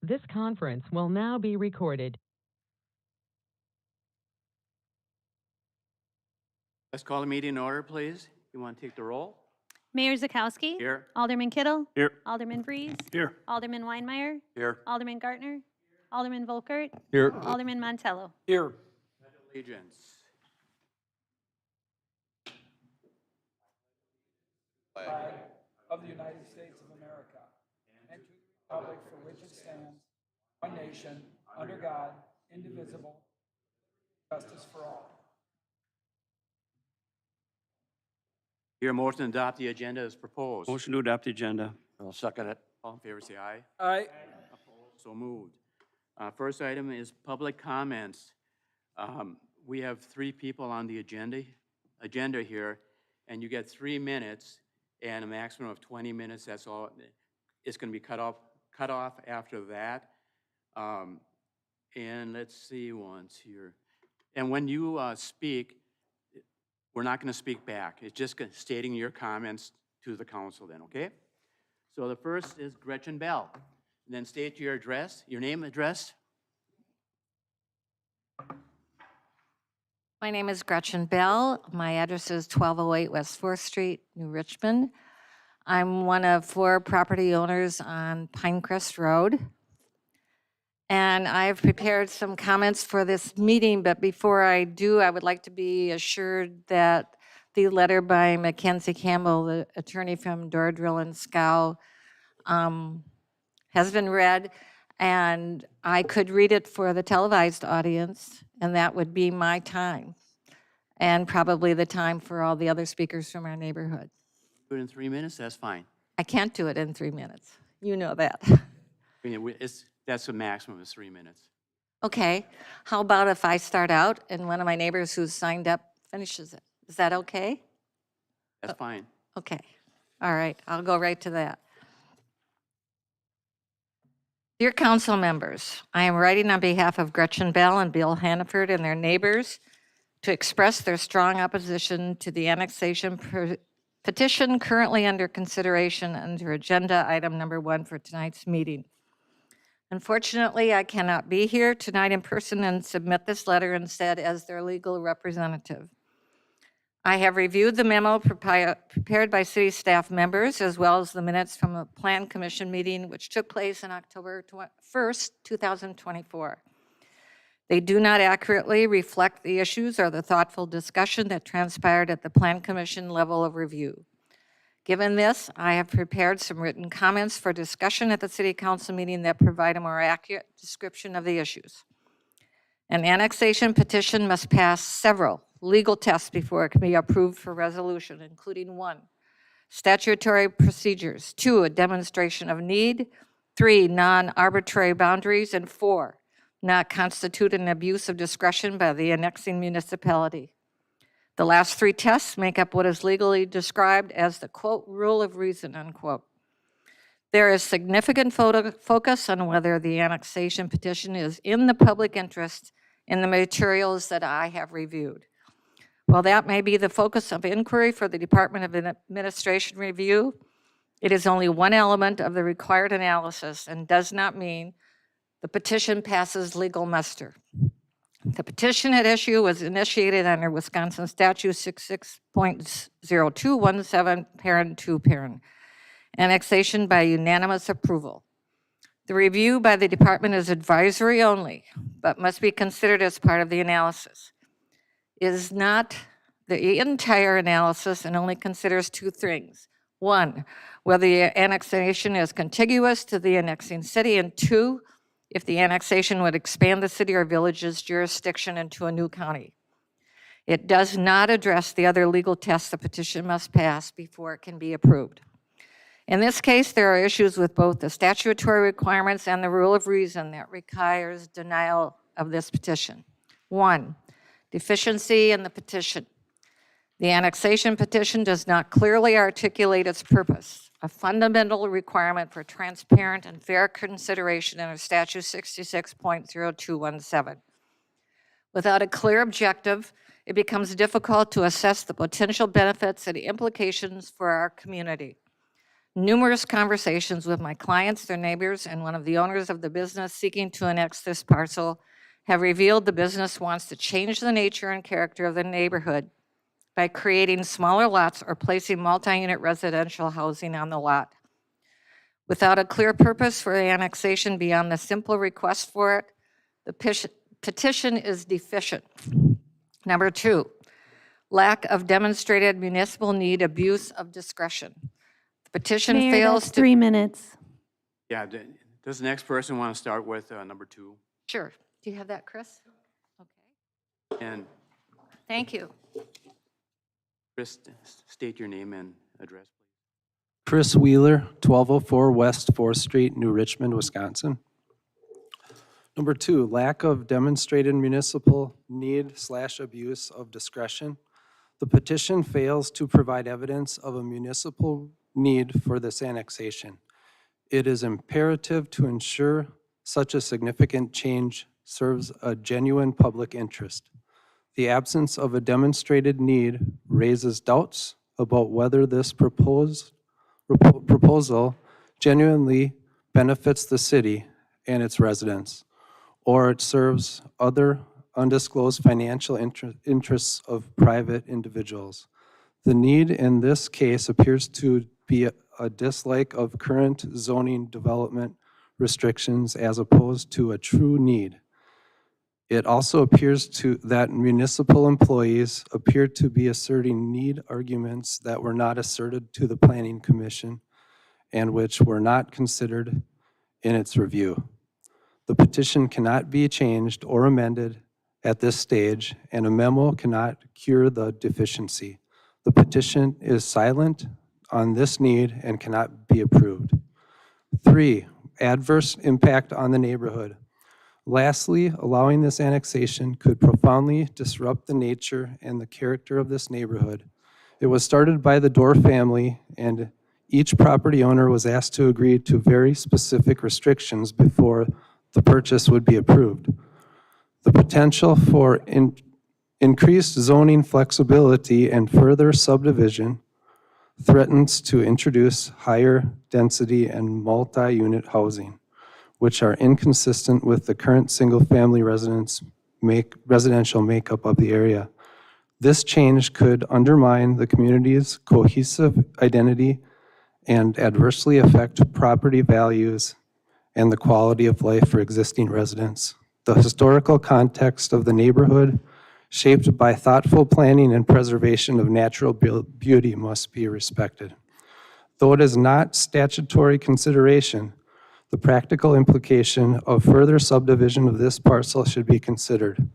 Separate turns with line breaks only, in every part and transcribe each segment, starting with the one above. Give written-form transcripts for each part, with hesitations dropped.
This conference will now be recorded.
Let's call the meeting in order, please. You want to take the roll?
Mayor Zakowski.
Here.
Alderman Kittle.
Here.
Alderman Breeze.
Here.
Alderman Weinmeier.
Here.
Alderman Gartner. Alderman Volkert.
Here.
Alderman Montello.
Here. Allegiance.
Flag of the United States of America and to the republic for which it stands, one nation, under God, indivisible, justice for all.
Your motion to adopt the agenda is proposed.
Motion to adopt the agenda.
I'll second it. All in favor, say aye.
Aye.
Opposed? So moved. First item is public comments. We have 3 people on the agenda here, and you get 3 minutes and a maximum of 20 minutes. That's all. It's going to be cut off after that. And let's see once here. And when you speak, we're not going to speak back. It's just stating your comments to the council then, okay? So the first is Gretchen Bell. And then state your address, your name, address.
My name is Gretchen Bell. My address is 1208 West 4th Street, New Richmond. I'm one of 4 property owners on Pinecrest Road. And I've prepared some comments for this meeting, but before I do, I would like to be assured that the letter by Mackenzie Campbell, the attorney from Dordrill and Scow, has been read, and I could read it for the televised audience, and that would be my time, and probably the time for all the other speakers from our neighborhood.
Do it in 3 minutes, that's fine.
I can't do it in 3 minutes. You know that.
I mean, that's a maximum of 3 minutes.
Okay, how about if I start out and one of my neighbors who's signed up finishes it? Is that okay?
That's fine.
Okay, all right, I'll go right to that. Dear council members, I am writing on behalf of Gretchen Bell and Bill Hannaford and their neighbors to express their strong opposition to the annexation petition currently under consideration under agenda item number 1 for tonight's meeting. Unfortunately, I cannot be here tonight in person and submit this letter instead as their legal representative. I have reviewed the memo prepared by city staff members as well as the minutes from a Plan Commission meeting which took place on October 1st, 2024. They do not accurately reflect the issues or the thoughtful discussion that transpired at the Plan Commission level of review. Given this, I have prepared some written comments for discussion at the City Council meeting that provide a more accurate description of the issues. An annexation petition must pass several legal tests before it can be approved for resolution, including 1, statutory procedures, 2, a demonstration of need, 3, non-arbitrary boundaries, and 4, not constitute an abuse of discretion by the annexing municipality. The last 3 tests make up what is legally described as the, quote, rule of reason, unquote. There is significant focus on whether the annexation petition is in the public interest in the materials that I have reviewed. While that may be the focus of inquiry for the Department of Administration review, it is only one element of the required analysis and does not mean the petition passes legal muster. The petition at issue was initiated under Wisconsin Statute 66.0217, parent 2 parent, annexation by unanimous approval. The review by the department is advisory only, but must be considered as part of the analysis. It is not the entire analysis and only considers 2 things. 1, whether the annexation is contiguous to the annexing city, and 2, if the annexation would expand the city or village's jurisdiction into a new county. It does not address the other legal tests the petition must pass before it can be approved. In this case, there are issues with both the statutory requirements and the rule of reason that requires denial of this petition. 1, deficiency in the petition. The annexation petition does not clearly articulate its purpose, a fundamental requirement for transparent and fair consideration under Statute 66.0217. Without a clear objective, it becomes difficult to assess the potential benefits and implications for our community. numerous conversations with my clients, their neighbors, and one of the owners of the business seeking to annex this parcel have revealed the business wants to change the nature and character of the neighborhood by creating smaller lots or placing multi-unit residential housing on the lot. Without a clear purpose for the annexation beyond the simple request for it, the petition is deficient. Number 2, lack of demonstrated municipal need, abuse of discretion. The petition
Mayor,
fails
that's
to...
3 minutes.
Yeah, does the next person want to start with number 2?
Sure. Do you have that, Chris? Okay.
And
Thank you.
Chris, state your name and address, please.
Chris Wheeler, 1204 West 4th Street, New Richmond, Wisconsin. Number 2, lack of demonstrated municipal need/abuse of discretion. The petition fails to provide evidence of a municipal need for this annexation. It is imperative to ensure such a significant change serves a genuine public interest. The absence of a demonstrated need raises doubts about whether this proposal genuinely benefits the city and its residents, or it serves other undisclosed financial interests of private individuals. The need in this case appears to be a dislike of current zoning development restrictions as opposed to a true need. It also appears that municipal employees appear to be asserting need arguments that were not asserted to the Planning Commission and which were not considered in its review. The petition cannot be changed or amended at this stage, and a memo cannot cure the deficiency. The petition is silent on this need and cannot be approved. 3, adverse impact on the neighborhood. Lastly, allowing this annexation could profoundly disrupt the nature and the character of this neighborhood. It was started by the Dorr family, and each property owner was asked to agree to very specific restrictions before the purchase would be approved. The potential for increased zoning flexibility and further subdivision threatens to introduce higher density and multi-unit housing, which are inconsistent with the current single-family residential makeup of the area. This change could undermine the community's cohesive identity and adversely affect property values and the quality of life for existing residents. The historical context of the neighborhood, shaped by thoughtful planning and preservation of natural beauty, must be respected. Though it is not statutory consideration, the practical implication of further subdivision of this parcel should be considered.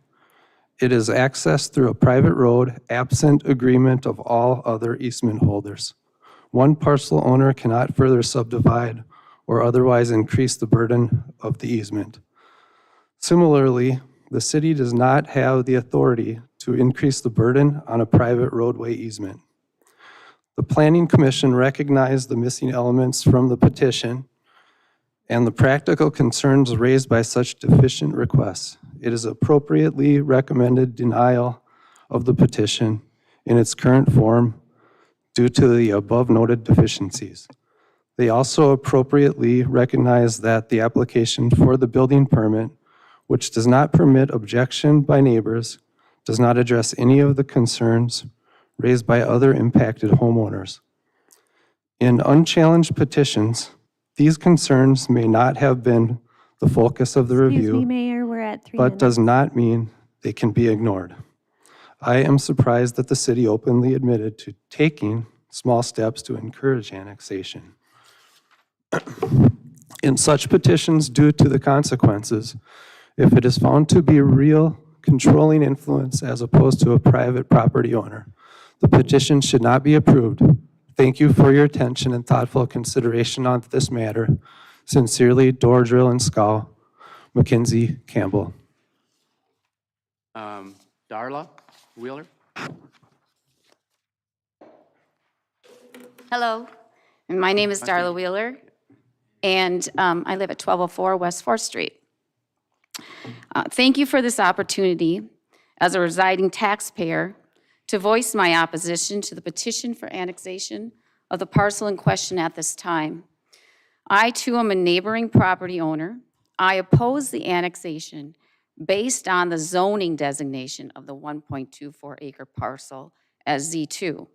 It is accessed through a private road, absent agreement of all other easement holders. One parcel owner cannot further subdivide or otherwise increase the burden of the easement. Similarly, the city does not have the authority to increase the burden on a private roadway easement. The Planning Commission recognized the missing elements from the petition and the practical concerns raised by such deficient requests. It is appropriately recommended denial of the petition in its current form due to the above noted deficiencies. They also appropriately recognize that the application for the building permit, which does not permit objection by neighbors, does not address any of the concerns raised by other impacted homeowners. In unchallenged petitions, these concerns may not have been the focus of the
Excuse me,
review,
Mayor, we're at 3
but
minutes.
does not mean they can be ignored. I am surprised that the city openly admitted to taking small steps to encourage annexation. In such petitions, due to the consequences, if it is found to be real controlling influence as opposed to a private property owner, the petition should not be approved. Thank you for your attention and thoughtful consideration on this matter. Sincerely, Door Drill and Scow, Mackenzie Campbell.
Darla Wheeler?
Hello, and my name is Darla Wheeler, and I live at 1204 West 4th Street. Thank you for this opportunity as a residing taxpayer to voice my opposition to the petition for annexation of the parcel in question at this time. I, too, am a neighboring property owner. I oppose the annexation based on the zoning designation of the 1.24 acre parcel as Z2.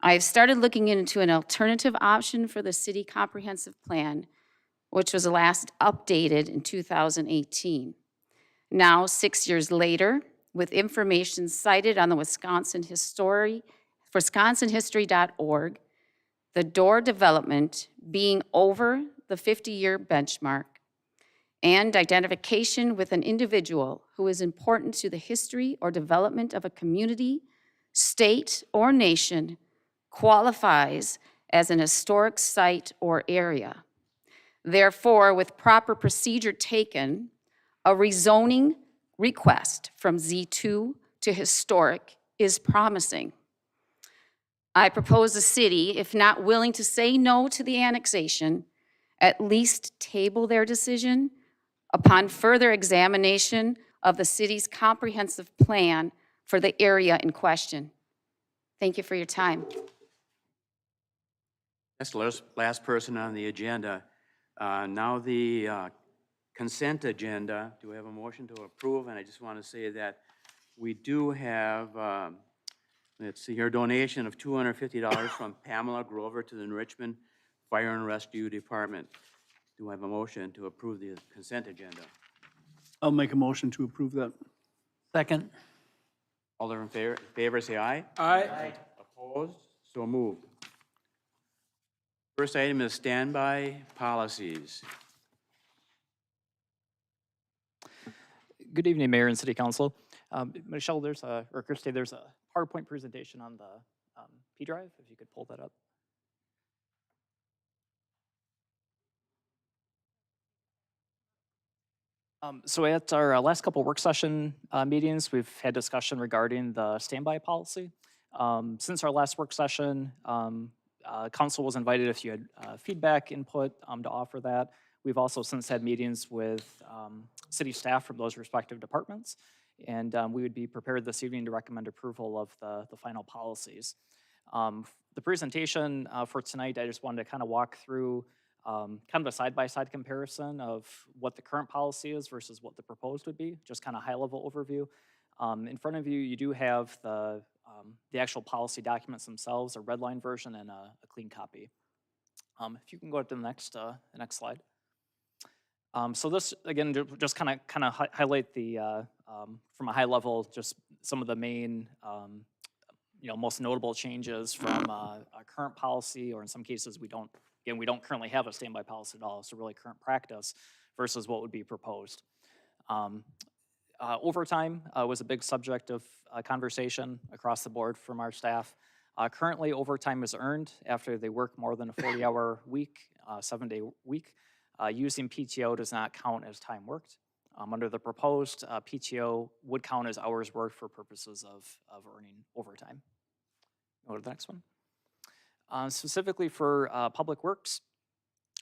I have started looking into an alternative option for the city comprehensive plan, which was last updated in 2018. Now, 6 years later, with information cited on the wisconsinhistory.org, the door development being over the 50-year benchmark, and identification with an individual who is important to the history or development of a community, state, or nation qualifies as an historic site or area. Therefore, with proper procedure taken, a rezoning request from Z2 to historic is promising. I propose the city, if not willing to say no to the annexation, at least table their decision upon further examination of the city's comprehensive plan for the area in question. Thank you for your time.
That's the last person on the agenda. Now the consent agenda. Do we have a motion to approve? And I just want to say that we do have, let's see here, donation of $250 from Pamela Grover to the Richmond Fire and Rescue Department. Do I have a motion to approve the consent agenda?
I'll make a motion to approve that.
Second.
All those in favor say aye.
Aye.
Opposed? So moved. First item is standby policies.
Good evening, Mayor and City Council. Michelle, or Christy, there's a PowerPoint presentation on the P drive, if you could pull that up. So at our last couple work session meetings, we've had discussion regarding the standby policy. Since our last work session, council was invited if you had feedback, input to offer that. We've also since had meetings with city staff from those respective departments, and we would be prepared this evening to recommend approval of the final policies. The presentation for tonight, I just wanted to kind of walk through kind of a side-by-side comparison of what the current policy is versus what the proposed would be, just kind of high-level overview. In front of you, you do have the actual policy documents themselves, a red line version and a clean copy. If you can go to the next slide. So this, again, just kind of highlight the, from a high level, just some of the main, most notable changes from a current policy, or in some cases we don't currently have a standby policy at all, so really current practice versus what would be proposed. Overtime was a big subject of conversation across the board from our staff. Currently, overtime is earned after they work more than a 40-hour week, 7-day week. Using PTO does not count as time worked. Under the proposed, PTO would count as hours worked for purposes of earning overtime. Go to the next one. Specifically for Public Works,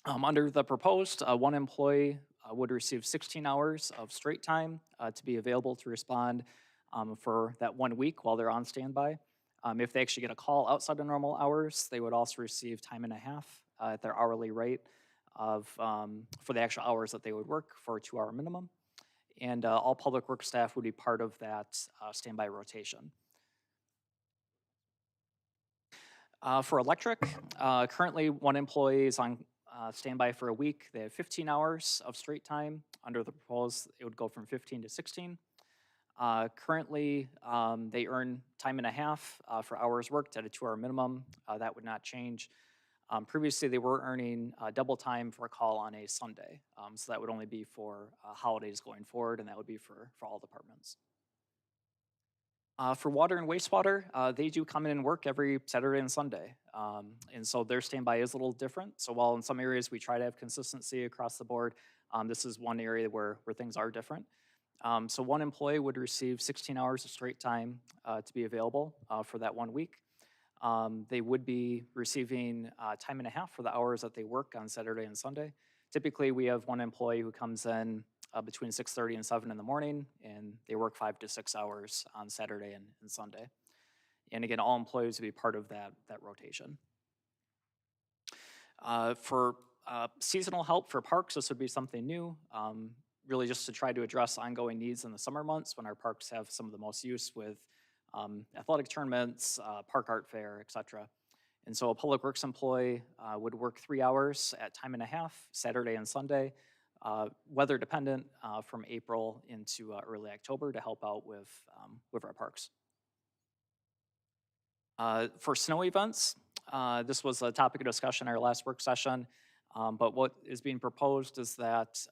under the proposed, one employee would receive 16 hours of straight time to be available to respond for that 1 week while they're on standby. If they actually get a call outside of normal hours, they would also receive time and a half at their hourly rate of for the actual hours that they would work for a 2-hour minimum. And all Public Works staff would be part of that standby rotation. For electric, currently one employee is on standby for a week. They have 15 hours of straight time. Under the proposed, it would go from 15 to 16. Currently, they earn time and a half for hours worked at a 2-hour minimum. That would not change. Previously, they were earning double time for a call on a Sunday. So that would only be for holidays going forward, and that would be for all departments. For water and wastewater, they do come in and work every Saturday and Sunday. And so their standby is a little different. So while in some areas we try to have consistency across the board, this is one area where things are different. So one employee would receive 16 hours of straight time to be available for that 1 week. They would be receiving time and a half for the hours that they work on Saturday and Sunday. Typically, we have one employee who comes in between 6:30 and 7 in the morning, and they work 5 to 6 hours on Saturday and Sunday. And again, all employees would be part of that rotation. For seasonal help for parks, this would be something new, really just to try to address ongoing needs in the summer months when our parks have some of the most use with athletic tournaments, park art fair, et cetera. And so a public works employee would work 3 hours at time and a half, Saturday and Sunday, weather dependent, from April into early October to help out with our parks. For snow events, this was a topic of discussion in our last work session, but what is being proposed is that,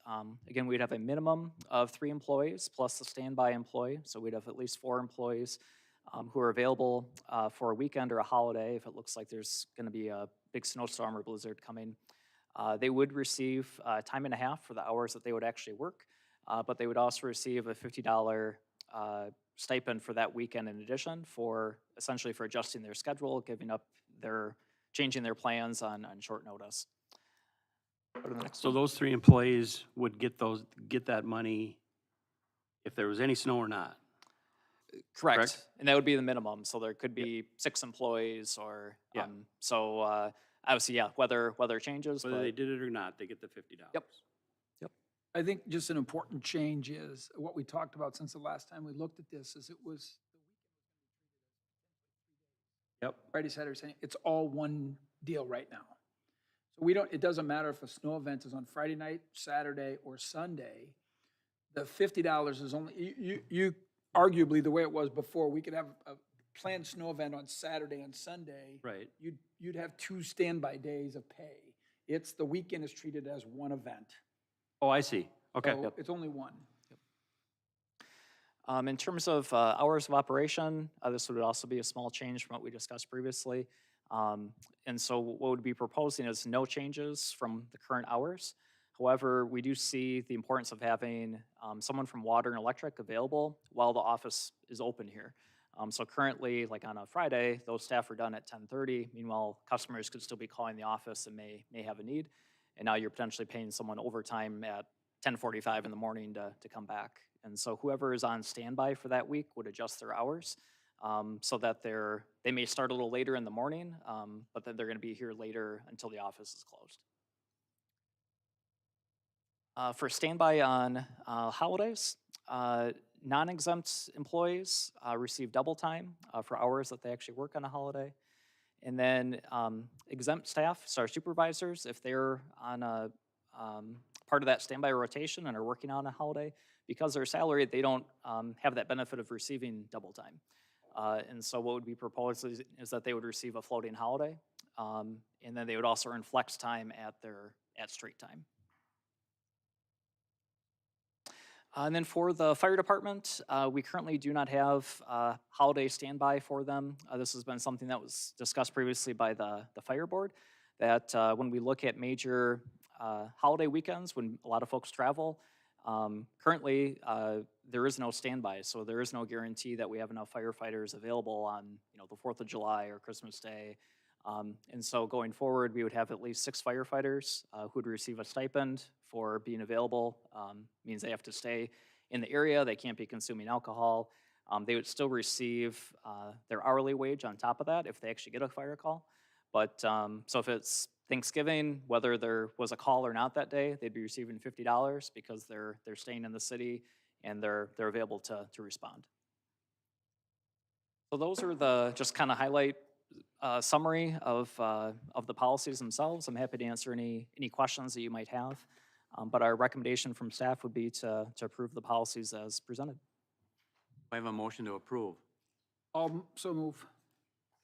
again, we'd have a minimum of 3 employees plus a standby employee, so we'd have at least 4 employees who are available for a weekend or a holiday if it looks like there's going to be a big snowstorm or blizzard coming. They would receive time and a half for the hours that they would actually work, but they would also receive a $50 stipend for that weekend in addition for essentially for adjusting their schedule, changing their plans on short notice. Go to the next
So
one.
those 3 employees would get that money if there was any snow or not?
Correct. And that would be the minimum. So there could be 6 employees or,
Yeah.
Obviously, yeah, weather changes.
Whether
but-
they did it or not, they get the $50.
Yep.
I think just an important change is, what we talked about since the last time we looked at this, is it was
Yep.
Friday, Saturday, Sunday, it's all one deal right now. So it doesn't matter if a snow event is on Friday night, Saturday, or Sunday. The $50 is only, you arguably, the way it was before, we could have a planned snow event on Saturday and Sunday.
Right.
You'd have 2 standby days of pay. The weekend is treated as one event.
Oh, I see. Okay.
So it's only one.
In terms of hours of operation, this would also be a small change from what we discussed previously. And so what would be proposing is no changes from the current hours. However, we do see the importance of having someone from water and electric available while the office is open here. So currently, like on a Friday, those staff are done at 10:30. Meanwhile, customers could still be calling the office and may have a need. And now you're potentially paying someone overtime at 10:45 in the morning to come back. And so whoever is on standby for that week would adjust their hours so that they may start a little later in the morning, but then they're going to be here later until the office is closed. For standby on holidays, non-exempt employees receive double time for hours that they actually work on a holiday. And then exempt staff, so our supervisors, if they're on a part of that standby rotation and are working on a holiday, because they're salaried, they don't have that benefit of receiving double time. And so what would be proposed is that they would receive a floating holiday, and then they would also earn flex time at straight time. And then for the fire department, we currently do not have holiday standby for them. This has been something that was discussed previously by the fire board, that when we look at major holiday weekends, when a lot of folks travel, currently there is no standby, so there is no guarantee that we have enough firefighters available on the 4th of July or Christmas Day. And so going forward, we would have at least 6 firefighters who would receive a stipend for being available. Means they have to stay in the area, they can't be consuming alcohol. They would still receive their hourly wage on top of that if they actually get a fire call. But so if it's Thanksgiving, whether there was a call or not that day, they'd be receiving $50 because they're staying in the city and they're available to respond. So those are just kind of highlight summary of the policies themselves. I'm happy to answer any questions that you might have, but our recommendation from staff would be to approve the policies as presented.
I have a motion to approve.
So move.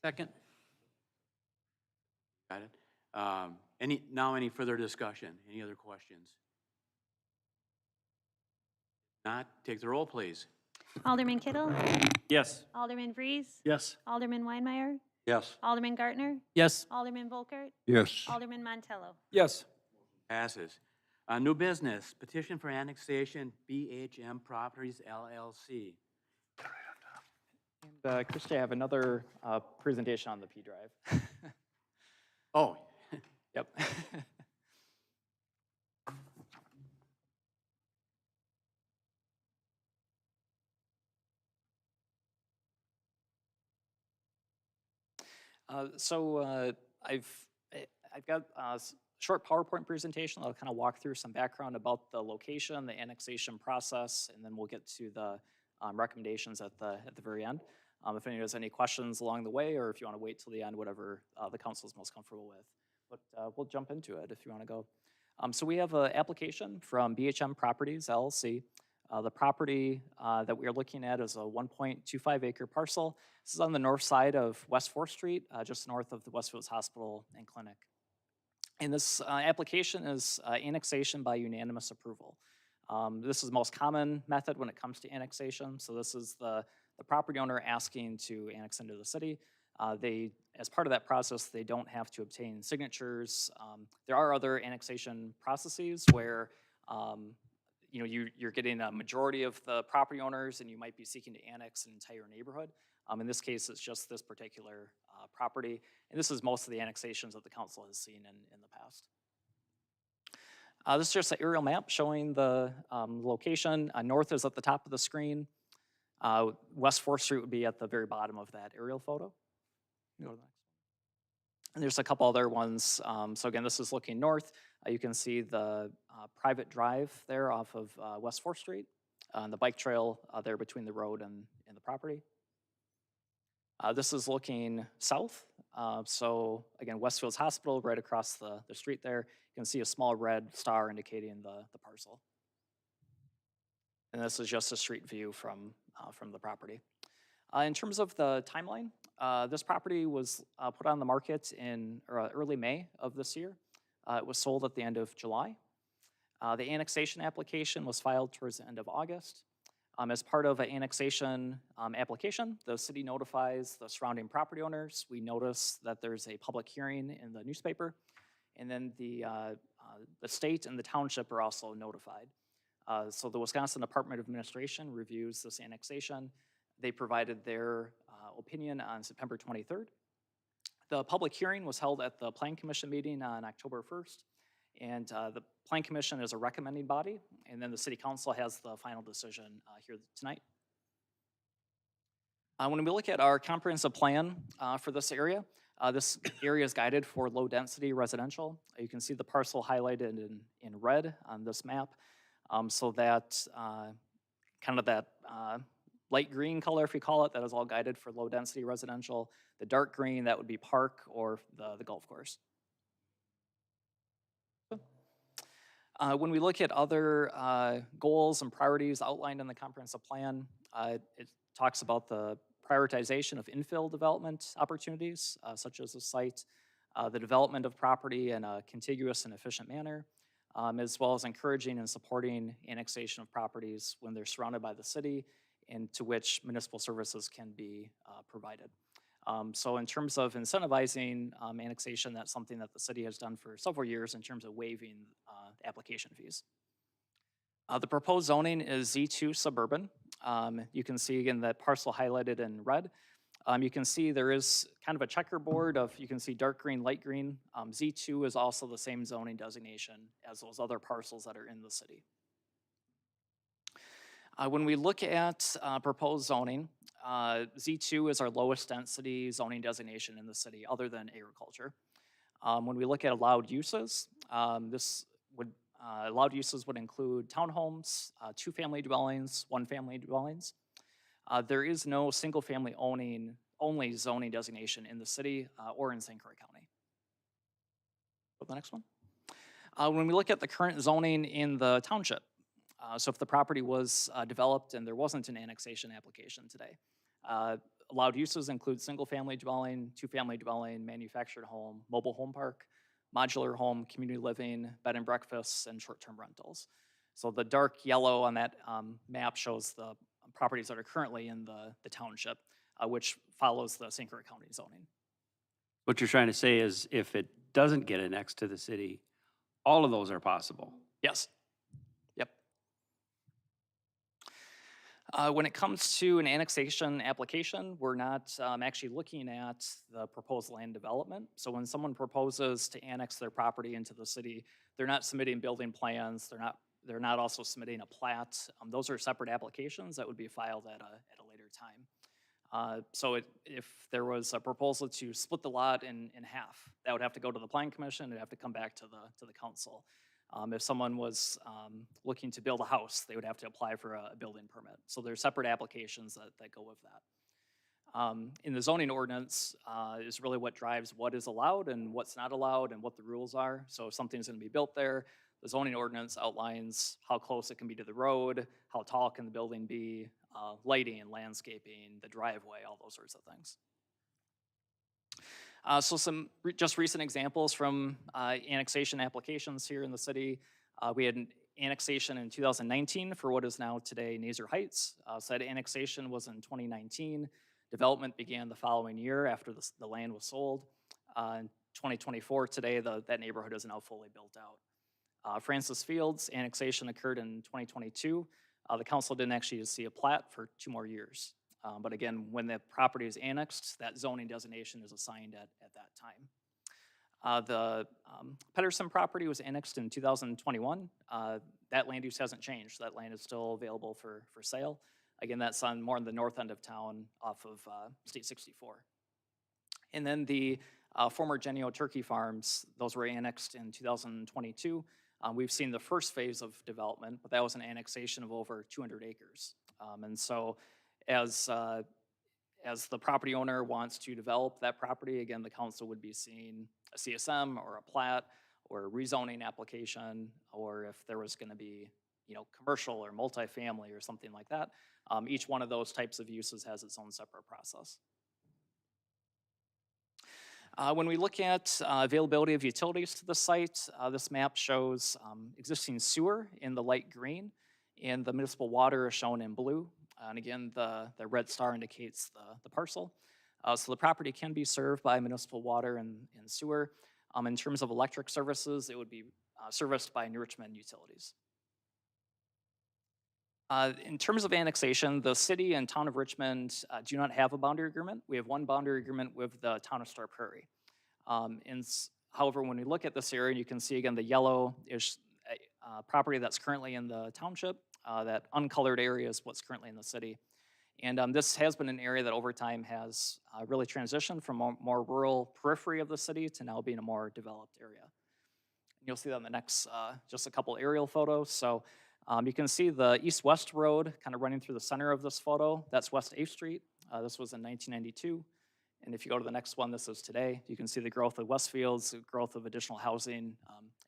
Second?
Got it? Any further discussion? Any other questions? Not, take the roll, please.
Alderman Kittle,
Yes.
Alderman Vries,
Yes.
Alderman Weinmeier,
Yes.
Alderman Gartner,
Yes.
Alderman Volkert,
Yes.
Alderman Montello.
Yes.
Passes. New business, petition for annexation, BHM Properties LLC.
And Christy, I have another presentation on the P drive.
Oh,
Yep. I've got a short PowerPoint presentation. I'll kind of walk through some background about the location, the annexation process, and then we'll get to the recommendations at the very end. If anyone has any questions along the way, or if you want to wait till the end, whatever the council is most comfortable with. But we'll jump into it if you want to go. So we have an application from BHM Properties LLC. The property that we are looking at is a 1.25 acre parcel. This is on the north side of West 4th Street, just north of the Westfields Hospital and Clinic. And this application is annexation by unanimous approval. This is the most common method when it comes to annexation. So this is the property owner asking to annex into the city. As part of that process, they don't have to obtain signatures. There are other annexation processes where you're getting a majority of the property owners and you might be seeking to annex an entire neighborhood. In this case, it's just this particular property. And this is most of the annexations that the council has seen in the past. This is just an aerial map showing the location. North is at the top of the screen. West 4th Street would be at the very bottom of that aerial photo. Go to the next. And there's a couple other ones. So again, this is looking north. You can see the private drive there off of West 4th Street, and the bike trail there between the road and the property. This is looking south. So again, Westfields Hospital right across the street there. You can see a small red star indicating the parcel. And this is just a street view from the property. In terms of the timeline, this property was put on the market in early May of this year. It was sold at the end of July. The annexation application was filed towards the end of August. As part of an annexation application, the city notifies the surrounding property owners. We notice that there's a public hearing in the newspaper, and then the state and the township are also notified. So the Wisconsin Department of Administration reviews this annexation. They provided their opinion on September 23rd. The public hearing was held at the Plan Commission meeting on October 1st. And the Plan Commission is a recommending body, and then the City Council has the final decision here tonight. When we look at our comprehensive plan for this area is guided for low-density residential. You can see the parcel highlighted in red on this map. So that kind of that light green color, if you call it, that is all guided for low-density residential. The dark green, that would be park or the golf course. When we look at other goals and priorities outlined in the comprehensive plan, it talks about the prioritization of infill development opportunities, such as the site, the development of property in a contiguous and efficient manner, as well as encouraging and supporting annexation of properties when they're surrounded by the city and to which municipal services can be provided. So in terms of incentivizing annexation, that's something that the city has done for several years in terms of waiving application fees. The proposed zoning is Z2 suburban. You can see again that parcel highlighted in red. You can see there is kind of a checkerboard of, you can see dark green, light green. Z2 is also the same zoning designation as those other parcels that are in the city. When we look at proposed zoning, Z2 is our lowest density zoning designation in the city other than agriculture. When we look at allowed uses, allowed uses would include townhomes, two-family dwellings, one-family dwellings. There is no single-family only zoning designation in the city or in St. Croix County. Go to the next one. When we look at the current zoning in the township, so if the property was developed and there wasn't an annexation application today, allowed uses include single-family dwelling, two-family dwelling, manufactured home, mobile home park, modular home, community living, bed and breakfasts, and short-term rentals. So the dark yellow on that map shows the properties that are currently in the township, which follows the St. Croix County zoning.
What you're trying to say is if it doesn't get annexed to the city, all of those are possible.
Yes. Yep. When it comes to an annexation application, we're not actually looking at the proposed land development. So when someone proposes to annex their property into the city, they're not submitting building plans. They're not also submitting a plat. Those are separate applications that would be filed at a later time. If there was a proposal to split the lot in half, that would have to go to the planning commission, it'd have to come back to the council. If someone was looking to build a house, they would have to apply for a building permit. So there's separate applications that go with that. In the zoning ordinance is really what drives what is allowed and what's not allowed and what the rules are. So if something's gonna be built there, the zoning ordinance outlines how close it can be to the road, how tall can the building be, lighting, landscaping, the driveway, all those sorts of things. So some just recent examples from annexation applications here in the city. We had an annexation in 2019 for what is now today Nazar Heights. So that annexation was in 2019. Development began the following year after the land was sold. In 2024, today, that neighborhood is now fully built out. Francis Fields annexation occurred in 2022. The council didn't actually see a plat for 2 more years. But again, when the property is annexed, that zoning designation is assigned at that time. The Pedersen property was annexed in 2021. That land use hasn't changed. That land is still available for sale. Again, that's on more on the north end of town off of State 64. And then the former Genio turkey farms, those were annexed in 2022. We've seen the first phase of development, but that was an annexation of over 200 acres. And so as the property owner wants to develop that property, again, the council would be seeing a CSM or a plat or a rezoning application, or if there was gonna be, commercial or multifamily or something like that. Each one of those types of uses has its own separate process. When we look at availability of utilities to the site, this map shows existing sewer in the light green, and the municipal water is shown in blue. And again, the red star indicates the parcel. So the property can be served by municipal water and sewer. In terms of electric services, it would be serviced by New Richmond Utilities. In terms of annexation, the city and town of Richmond do not have a boundary agreement. We have one boundary agreement with the town of Star Prairie. However, when we look at this area, you can see again the yellow is property that's currently in the township. That uncolored area is what's currently in the city. And this has been an area that over time has really transitioned from a more rural periphery of the city to now being a more developed area. And you'll see that on the next, just a couple aerial photos. So you can see the east-west road kind of running through the center of this photo. That's West 8th Street. This was in 1992. And if you go to the next one, this is today. You can see the growth of Westfields, the growth of additional housing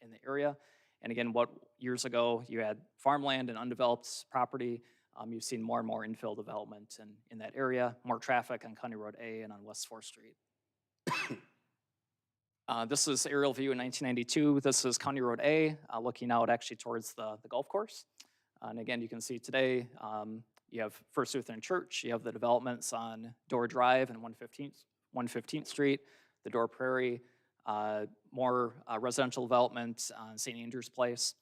in the area. And again, what years ago you had farmland and undeveloped property, you've seen more and more infill development in that area, more traffic on County Road A and on West 4th Street. This is aerial view in 1992. This is County Road A, looking out actually towards the golf course. And again, you can see today, you have First Lutheran Church, you have the developments on Door Drive and 115th Street, the Door Prairie, more residential development on St. Andrew's Place.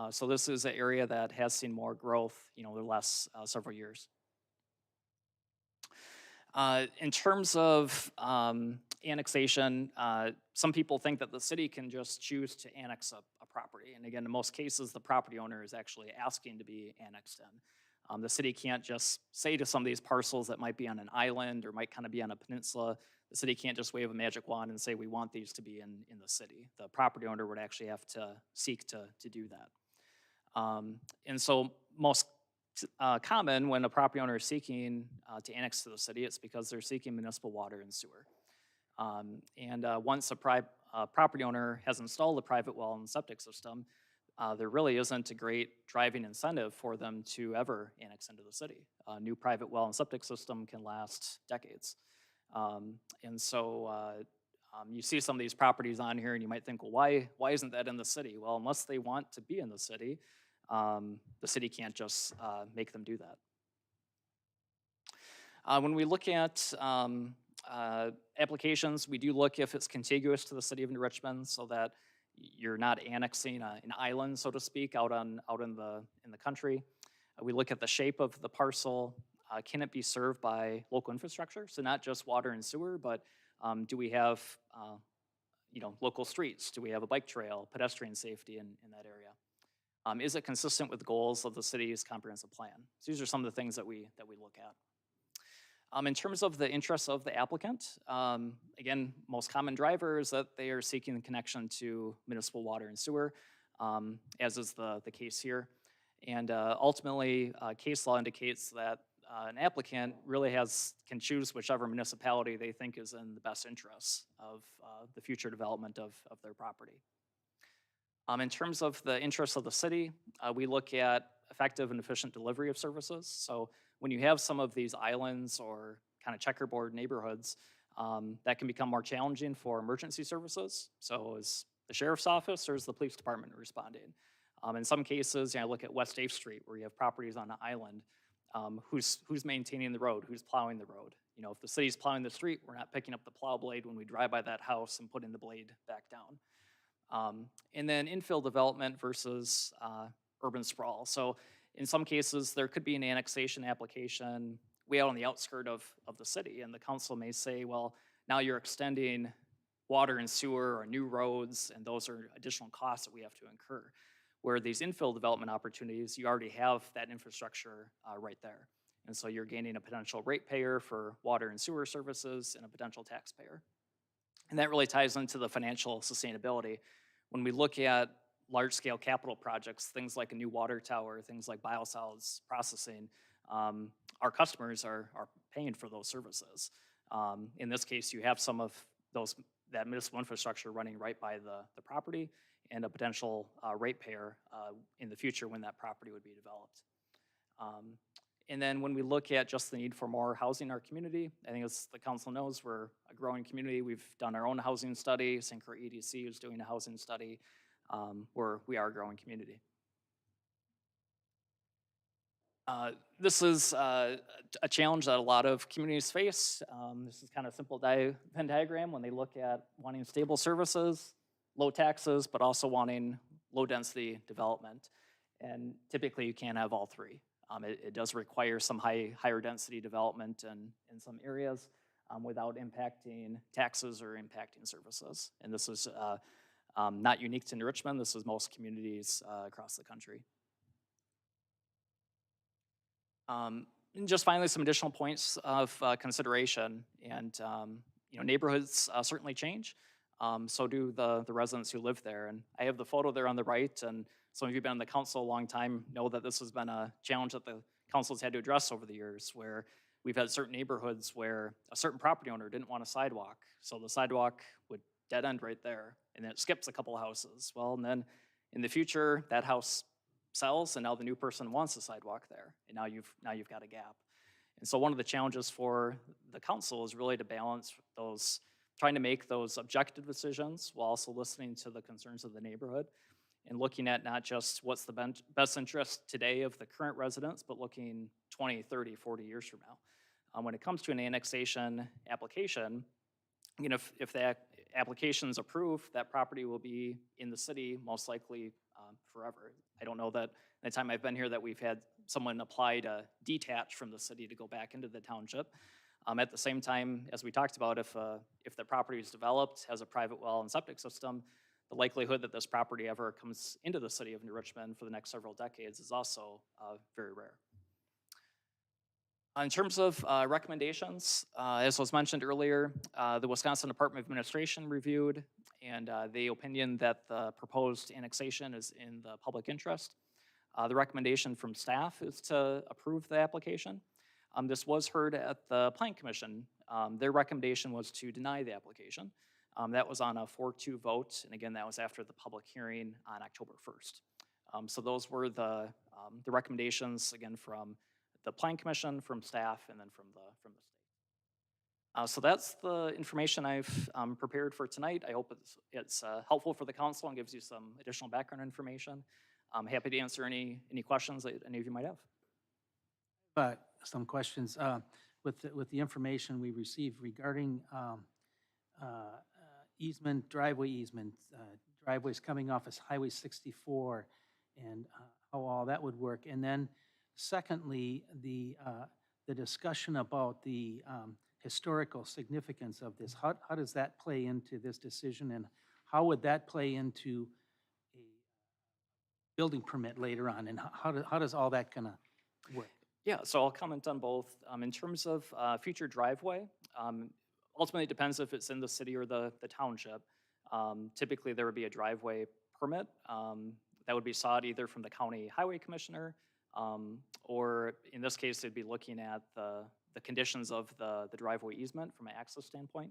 So this is an area that has seen more growth, the last several years. In terms of annexation, some people think that the city can just choose to annex a property. And again, in most cases, the property owner is actually asking to be annexed in. The city can't just say to some of these parcels that might be on an island or might kind of be on a peninsula, the city can't just wave a magic wand and say, we want these to be in the city. The property owner would actually have to seek to do that. And so most common when a property owner is seeking to annex to the city, it's because they're seeking municipal water and sewer. Once a property owner has installed a private well and septic system, there really isn't a great driving incentive for them to ever annex into the city. A new private well and septic system can last decades. You see some of these properties on here and you might think, well, why isn't that in the city? Well, unless they want to be in the city can't just make them do that. When we look at applications, we do look if it's contiguous to the city of New Richmond so that you're not annexing an island, so to speak, out in the country. We look at the shape of the parcel. Can it be served by local infrastructure? So not just water and sewer, but do we have local streets? Do we have a bike trail, pedestrian safety in that area? Is it consistent with the goals of the city's comprehensive plan? So these are some of the things that we look In terms of the interests of the applicant, again, most common driver is that they are seeking connection to municipal water and sewer, as is the case here. And ultimately, case law indicates that an applicant really can choose whichever municipality they think is in the best interests of the future development of their property. In terms of the interests of the city, we look at effective and efficient delivery of services. So when you have some of these islands or kind of checkerboard neighborhoods, that can become more challenging for emergency services. So is the sheriff's office or is the police department responding? In some cases, look at West 8th Street where you have properties on an island. Who's maintaining the road? Who's plowing the road? If the city's plowing the street, we're not picking up the plow blade when we drive by that house and putting the blade back down. And then infill development versus urban sprawl. So in some cases, there could be an annexation application way out on the outskirt of the city, and the council may say, well, now you're extending water and sewer or new roads, and those are additional costs that we have to incur. Where these infill development opportunities, you already have that infrastructure right there. And so you're gaining a potential ratepayer for water and sewer services and a potential taxpayer. And that really ties into the financial sustainability. When we look at large-scale capital projects, things like a new water tower, things like biosolids processing, our customers are paying for those services. In this case, you have some of that municipal infrastructure running right by the property and a potential ratepayer in the future when that property would be developed. And then when we look at just the need for more housing in our community, I think as the council knows, we're a growing community. We've done our own housing study. St. Croix EDC is doing a housing study. We are a growing community. This is a challenge that a lot of communities face. This is kind of a simple Venn diagram when they look at wanting stable services, low taxes, but also wanting low density development. And typically you can't have all three. It does require some higher density development in some areas without impacting taxes or impacting services. And this is not unique to Richmond. This is most communities across the country. And just finally, some additional points of consideration. And neighborhoods certainly change. So do the residents who live there. And I have the photo there on the right, and some of you have been on the council a long time know that this has been a challenge that the council's had to address over the years, where we've had certain neighborhoods where a certain property owner didn't want a sidewalk. So the sidewalk would dead end right there, and then it skips a couple houses. Well, and then in the future, that house sells, and now the new person wants a sidewalk there, and now you've got a gap. And so one of the challenges for the council is really to balance those, trying to make those objective decisions while also listening to the concerns of the neighborhood and looking at not just what's the best interest today of the current residents, but looking 20, 30, 40 years from now. When it comes to an annexation application, if that application is approved, that property will be in the city most likely forever. I don't know that in the time I've been here that we've had someone apply to detach from the city to go back into the township. At the same time, as we talked about, if the property is developed, has a private well and septic system, the likelihood that this property ever comes into the city of New Richmond for the next several decades is also very rare. In terms of recommendations, as was mentioned earlier, the Wisconsin Department of Administration reviewed, and they opinioned that the proposed annexation is in the public interest. The recommendation from staff is to approve the application. This was heard at the Planning Commission. Their recommendation was to deny the application. That was on a 4-2 vote, and again, that was after the public hearing on October 1st. So those were the recommendations, again, from the Planning Commission, from staff, and then from the state. So that's the information I've prepared for tonight. I hope it's helpful for the council and gives you some additional background information. I'm happy to answer any questions that any of you might have.
Some questions with the information we received regarding driveway easement, driveways coming off as Highway 64, and how all that would work. And then secondly, the discussion about the historical significance of this. How does that play into this decision, and how would that play into a building permit later on, and how does all that gonna work?
Yeah, so I'll comment on both. In terms of future driveway, ultimately it depends if it's in the city or the township. Typically, there would be a driveway permit that would be sought either from the county highway commissioner, or in this case, they'd be looking at the conditions of the driveway easement from an access standpoint.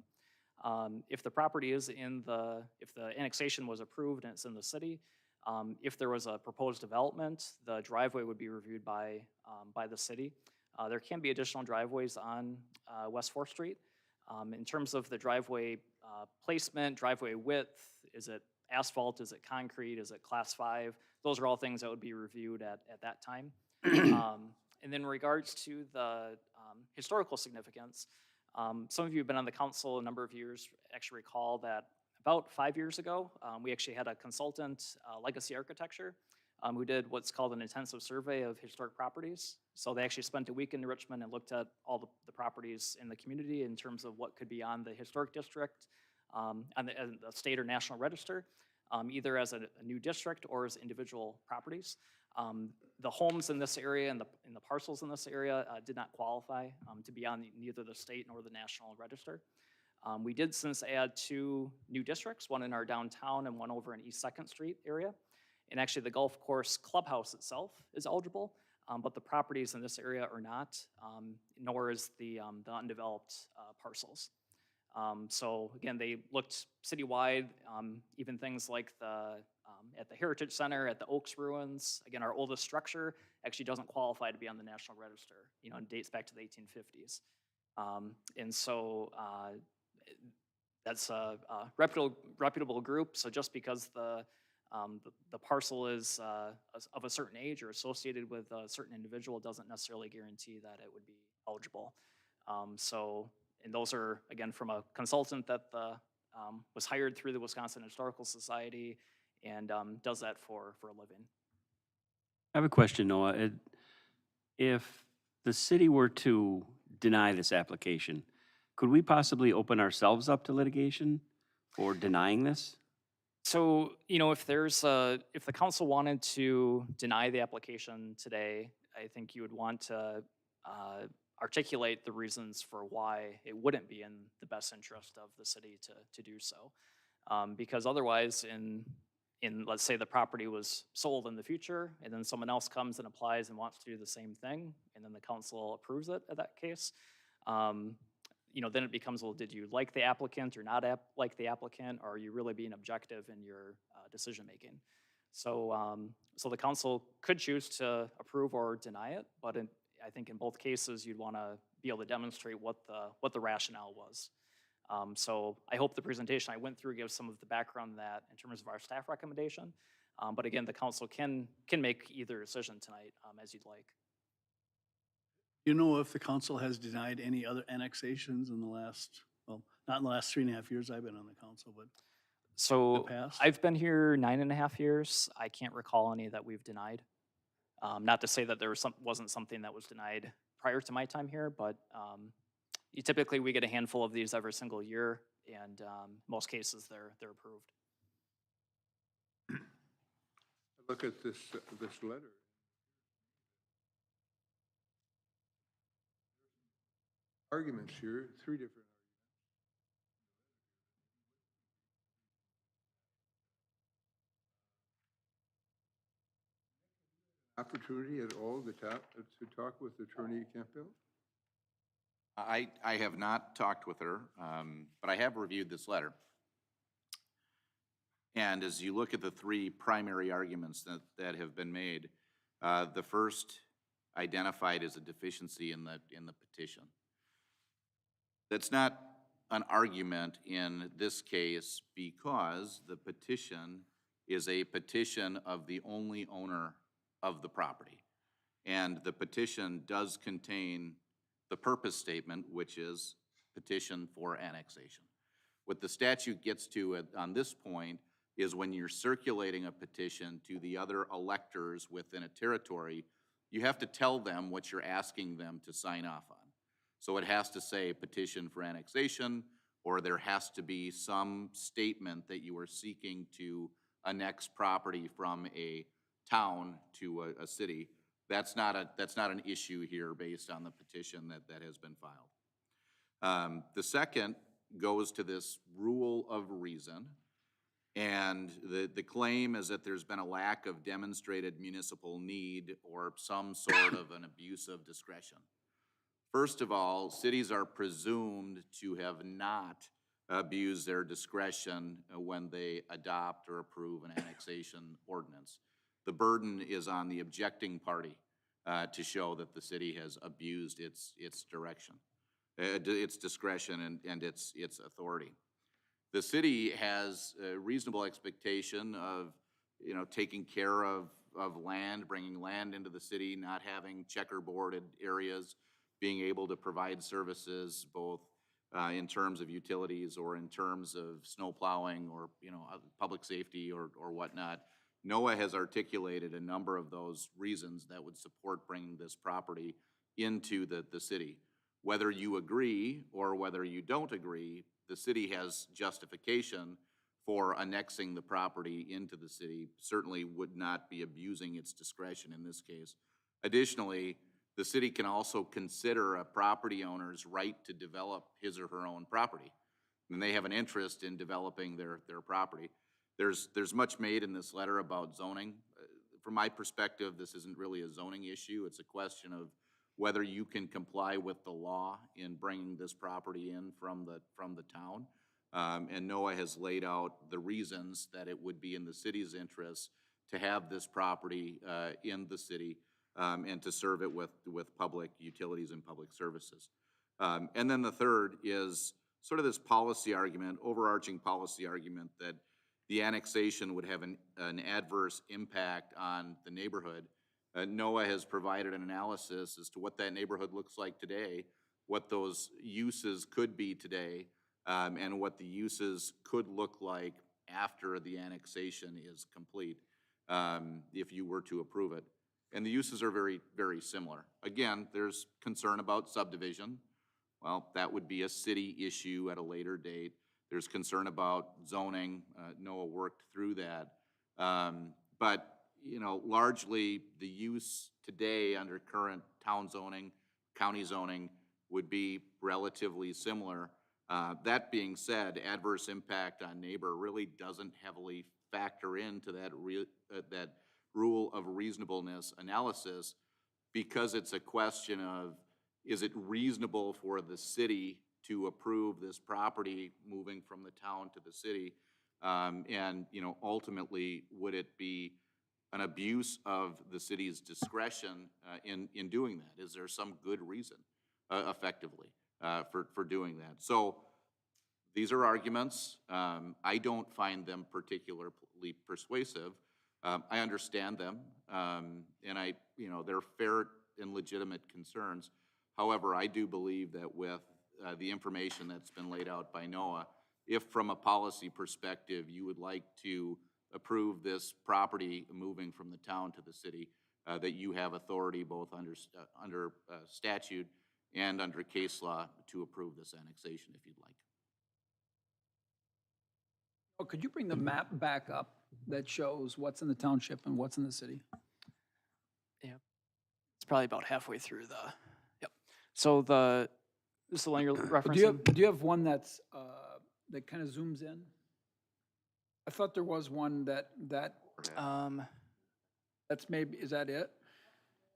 If the property is if the annexation was approved and it's in the city, if there was a proposed development, the driveway would be reviewed by the city. There can be additional driveways on West 4th Street. In terms of the driveway placement, driveway width, is it asphalt, is it concrete, is it class 5? Those are all things that would be reviewed at that time. And then in regards to the historical significance, some of you have been on the council a number of years, actually recall that about 5 years ago, we actually had a consultant, Legacy Architecture, who did what's called an intensive survey of historic properties. So they actually spent a week in Richmond and looked at all the properties in the community in terms of what could be on the historic district, on the state or national register, either as a new district or as individual properties. The homes in this area and the parcels in this area did not qualify to be on neither the state nor the national register. We did since add 2 new districts, one in our downtown and one over in East 2nd Street area. And actually the golf course clubhouse itself is eligible, but the properties in this area are not, nor is the undeveloped parcels. So again, they looked citywide, even things like at the Heritage Center, at the Oaks Ruins. Again, our oldest structure actually doesn't qualify to be on the National Register. It dates back to the 1850s. And so that's a reputable group. So just because the parcel is of a certain age or associated with a certain individual doesn't necessarily guarantee that it would be eligible. And those are, again, from a consultant that was hired through the Wisconsin Historical Society and does that for a living.
I have a question, Noah. If the city were to deny this application, could we possibly open ourselves up to litigation for denying this?
So, if the council wanted to deny the application today, I think you would want to articulate the reasons for why it wouldn't be in the best interest of the city to do so. Because otherwise, in let's say the property was sold in the future, and then someone else comes and applies and wants to do the same thing, and then the council approves it in that case, then it becomes, well, did you like the applicant or not like the applicant, or are you really being objective in your decision making? So, so the council could choose to approve or deny it, but I think in both cases you'd want to be able to demonstrate what the rationale was. So I hope the presentation I went through gives some of the background on that in terms of our staff recommendation. But again, the council can make either decision tonight as you'd like.
You know if the council has denied any other annexations in the last, well, not in the last 3.5 years I've been on the council, but
So
the past?
I've been here 9.5 years. I can't recall any that we've denied. Not to say that there wasn't something that was denied prior to my time here, but typically we get a handful of these every single year, and most cases they're approved.
Look at this letter. Arguments here, 3 different opportunity at all to talk with Attorney Campbell?
I have not talked with her, but I have reviewed this letter. And as you look at the 3 primary arguments that have been made, the first identified as a deficiency in the petition. That's not an argument in this case because the petition is a petition of the only owner of the property. And the petition does contain the purpose statement, which is petition for annexation. What the statute gets to on this point is when you're circulating a petition to the other electors within a territory, you have to tell them what you're asking them to sign off on. So it has to say petition for annexation, or there has to be some statement that you are seeking to annex property from a town to a city that's not an issue here based on the petition that has been filed. The second goes to this rule of reason. And the claim is that there's been a lack of demonstrated municipal need or some sort of an abuse of discretion. First of all, cities are presumed to have not abused their discretion when they adopt or approve an annexation ordinance. The burden is on the objecting party to show that the city has abused its direction, its discretion and its authority. The city has a reasonable expectation of, taking care of land, bringing land into the city, not having checkerboarded areas, being able to provide services both in terms of utilities or in terms of snow plowing or, public safety or whatnot. NOAA has articulated a number of those reasons that would support bringing this property into the city. Whether you agree or whether you don't agree, the city has justification for annexing the property into the city, certainly would not be abusing its discretion in this case. Additionally, the city can also consider a property owner's right to develop his or her own property. And they have an interest in developing their property. There's much made in this letter about zoning. From my perspective, this isn't really a zoning issue. It's a question of whether you can comply with the law in bringing this property in from the town. And NOAA has laid out the reasons that it would be in the city's interest to have this property in the city and to serve it with public utilities and public services. And then the third is sort of this policy argument, overarching policy argument that the annexation would have an adverse impact on the neighborhood. NOAA has provided an analysis as to what that neighborhood looks like today, what those uses could be today, and what the uses could look like after the annexation is complete, if you were to approve it. And the uses are very, very similar. Again, there's concern about subdivision. Well, that would be a city issue at a later date. There's concern about zoning. NOAA worked through that. But largely the use today under current town zoning, county zoning would be relatively similar. That being said, adverse impact on neighbor really doesn't heavily factor into that rule of reasonableness analysis, because it's a question of, is it reasonable for the city to approve this property moving from the town to the city? And ultimately, would it be an abuse of the city's discretion in doing that? Is there some good reason, effectively, for doing that? So these are arguments. I don't find them particularly persuasive. I understand them, and they're fair and legitimate concerns. However, I do believe that with the information that's been laid out by NOAA, if from a policy perspective you would like to approve this property moving from the town to the city, that you have authority both under statute and under case law to approve this annexation if you'd like.
Oh, could you bring the map back up that shows what's in the township and what's in the city?
It's probably about halfway through the, yep. So this is the one you're referencing?
Do you have one that's, that kind of zooms in? I thought there was one that that's maybe, is that it?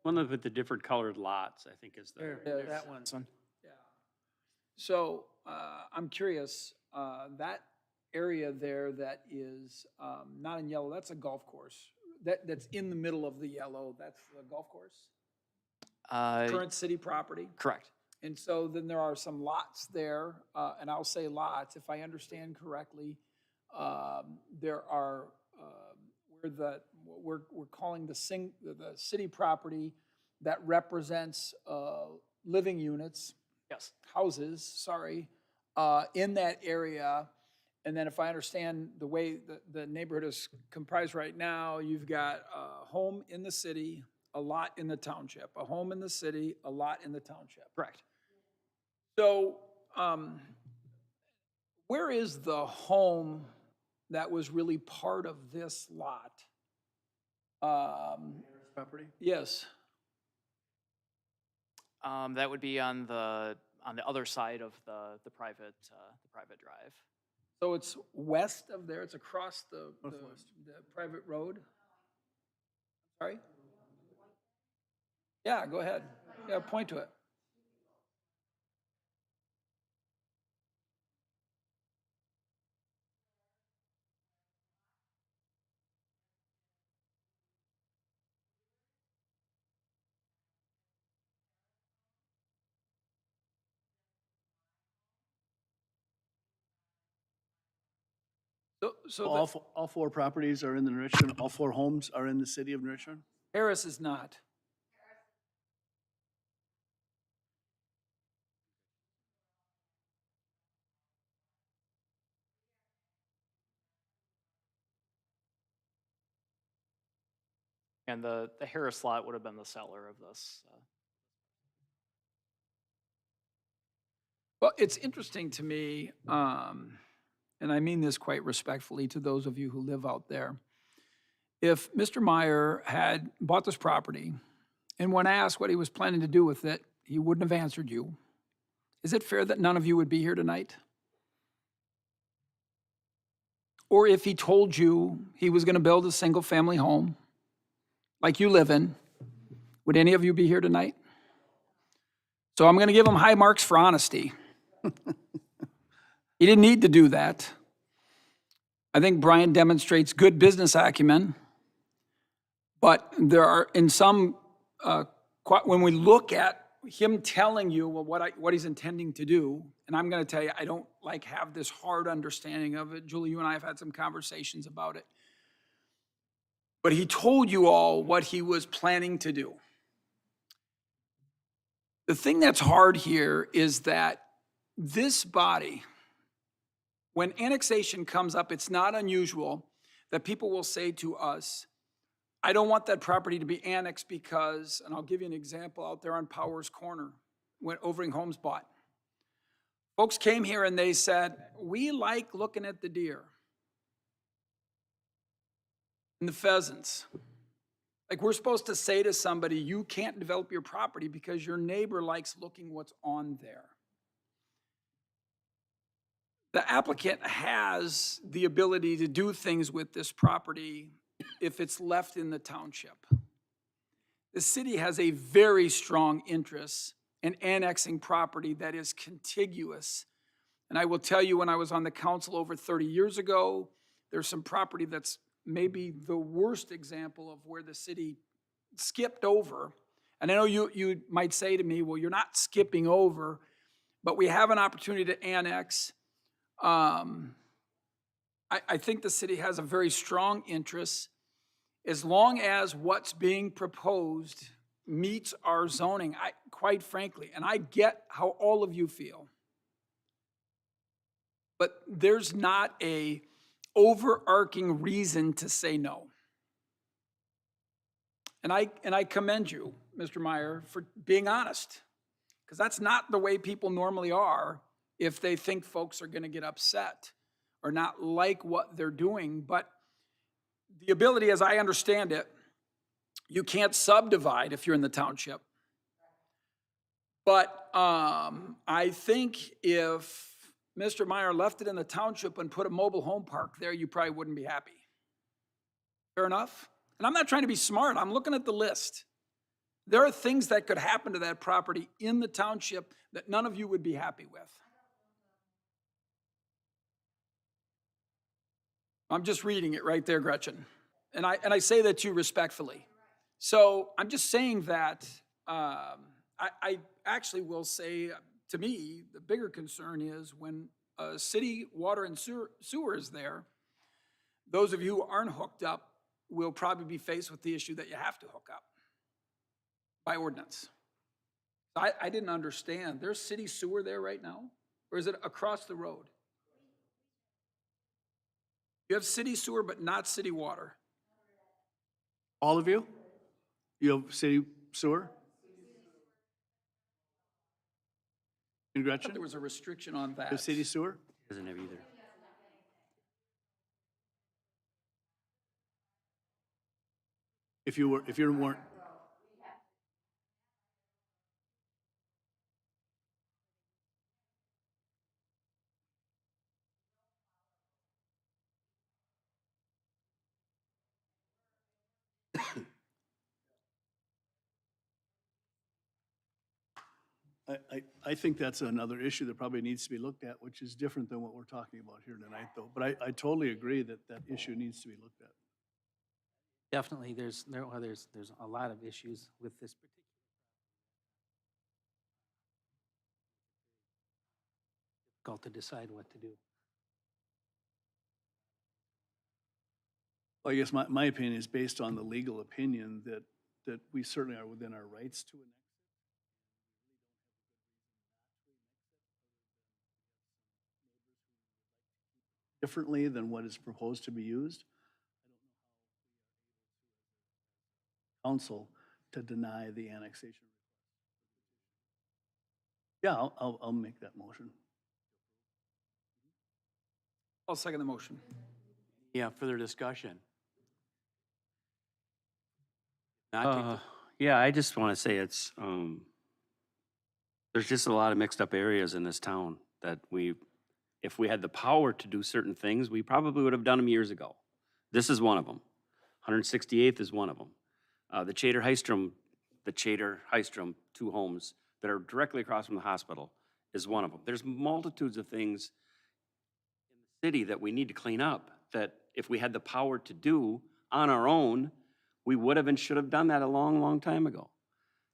One with the different colored lots, I think is the.
There,
That one's one.
Yeah. So I'm curious, that area there that is not in yellow, that's a golf course. That's in the middle of the yellow, that's the golf course? Current city property?
Correct.
And so then there are some lots there, and I'll say lots, if I understand correctly, there are where we're calling the city property that represents living units.
Yes.
Houses, sorry, in that area. And then if I understand the way the neighborhood is comprised right now, you've got a home in the city, a lot in the township, a home in the city, a lot in the township.
Correct.
So where is the home that was really part of this lot?
Property?
Yes.
That would be on the other side of the private drive.
So it's west of there, it's across the private road? Sorry? Yeah, go ahead. Yeah, point to it. So
All four properties are in the New Richmond, all four homes are in the city of New Richmond?
Harris is not.
And the Harris lot would have been the seller of this.
Well, it's interesting to me, and I mean this quite respectfully to those of you who live out there. If Mr. Meyer had bought this property, and when asked what he was planning to do with it, he wouldn't have answered you, is it fair that none of you would be here tonight? Or if he told you he was going to build a single-family home, like you live in, would any of you be here tonight? So I'm going to give him high marks for honesty. He didn't need to do that. I think Brian demonstrates good business acumen, but there are in some, when we look at him telling you what he's intending to do, and I'm going to tell you, I don't have this hard understanding of it. Julie, you and I have had some conversations about it. But he told you all what he was planning to do. The thing that's hard here is that this body, when annexation comes up, it's not unusual that people will say to us, I don't want that property to be annexed because, and I'll give you an example out there on Powers Corner, when Overing Homes bought. Folks came here and they said, we like looking at the deer and the pheasants. Like we're supposed to say to somebody, you can't develop your property because your neighbor likes looking what's on there. The applicant has the ability to do things with this property if it's left in the township. The city has a very strong interest in annexing property that is contiguous. And I will tell you, when I was on the council over 30 years ago, there's some property that's maybe the worst example of where the city skipped over. And I know you might say to me, well, you're not skipping over, but we have an opportunity to annex. I think the city has a very strong interest as long as what's being proposed meets our zoning, quite frankly, and I get how all of you feel. But there's not a overarching reason to say no. And I commend you, Mr. Meyer, for being honest, because that's not the way people normally are if they think folks are going to get upset or not like what they're doing. But the ability, as I understand it, you can't subdivide if you're in the township. But I think if Mr. Meyer left it in the township and put a mobile home park there, you probably wouldn't be happy. Fair enough? And I'm not trying to be smart. I'm looking at the list. There are things that could happen to that property in the township that none of you would be happy with. I'm just reading it right there, Gretchen. And I say that to you respectfully. So I'm just saying that I actually will say, to me, the bigger concern is when city water and sewer is there, those of you who aren't hooked up will probably be faced with the issue that you have to hook up by ordinance. I didn't understand. There's city sewer there right now? Or is it across the road? You have city sewer, but not city water.
All of you? You have city sewer? And
I
Gretchen?
thought there was a restriction on
You
that.
have city sewer?
Doesn't have either.
If you weren't, I think that's another issue that probably needs to be looked at, which is different than what we're talking about here tonight, though. But I totally agree that that issue needs to be looked at.
Definitely, there's a lot of issues with this particular. Difficult to decide what to do.
Well, I guess my opinion is based on the legal opinion that we certainly are within our rights to annex it. Differently than what is proposed to be used. I don't know how we are able to, council, to deny the annexation. Yeah, I'll make that motion.
I'll second the motion.
Yeah, further discussion? Not take the-
Yeah, I just want to say it's, there's just a lot of mixed up areas in this town that if we had the power to do certain things, we probably would have done them years ago. This is one of them. 168th is one of them. The Chater-Hystrom, 2 homes that are directly across from the hospital is one of them. There's multitudes of things in the city that we need to clean up, that if we had the power to do on our own, we would have and should have done that a long, long time ago.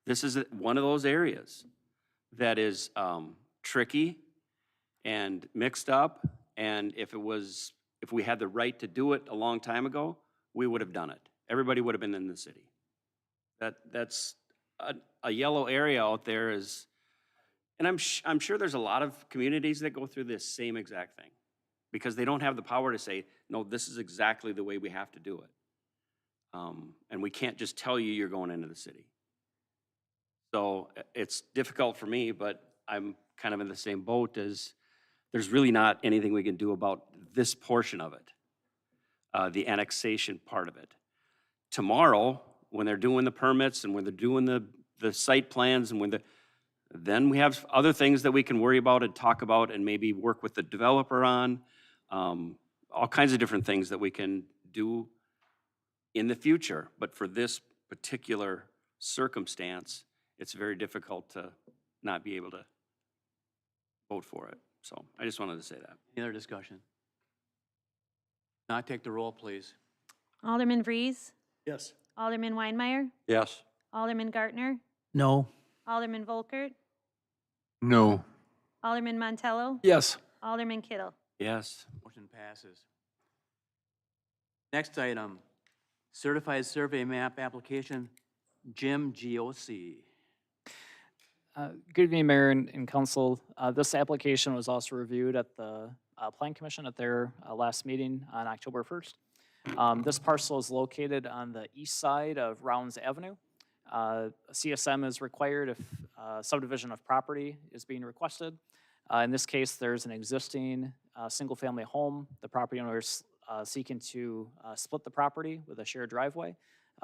This is one of those areas that is tricky and mixed up, and if we had the right to do it a long time ago, we would have done it. Everybody would have been in the city. That's a yellow area out there is, and I'm sure there's a lot of communities that go through this same exact thing because they don't have the power to say, no, this is exactly the way we have to do it. And we can't just tell you you're going into the city. So it's difficult for me, but I'm kind of in the same boat as there's really not anything we can do about this portion of it, the annexation part of it. Tomorrow, when they're doing the permits and when they're doing the site plans and then we have other things that we can worry about and talk about and maybe work with the developer on, all kinds of different things that we can do in the future. But for this particular circumstance, it's very difficult to not be able to vote for it. So I just wanted to say that.
Any other discussion? Not take the roll, please.
Alderman Vries,
Yes.
Alderman Weinmeier,
Yes.
Alderman Gartner,
No.
Alderman Volkert,
No.
Alderman Montello,
Yes.
Alderman Kittle.
Yes.
Motion passes. Next item, certified survey map application, Jim Giossi.
Good evening, Mayor and Council. This application was also reviewed at the Plan Commission at their last meeting on October 1st. This parcel is located on the east side of Rounds Avenue. CSM is required if subdivision of property is being requested. In this case, there's an existing single-family home. The property owner is seeking to split the property with a shared driveway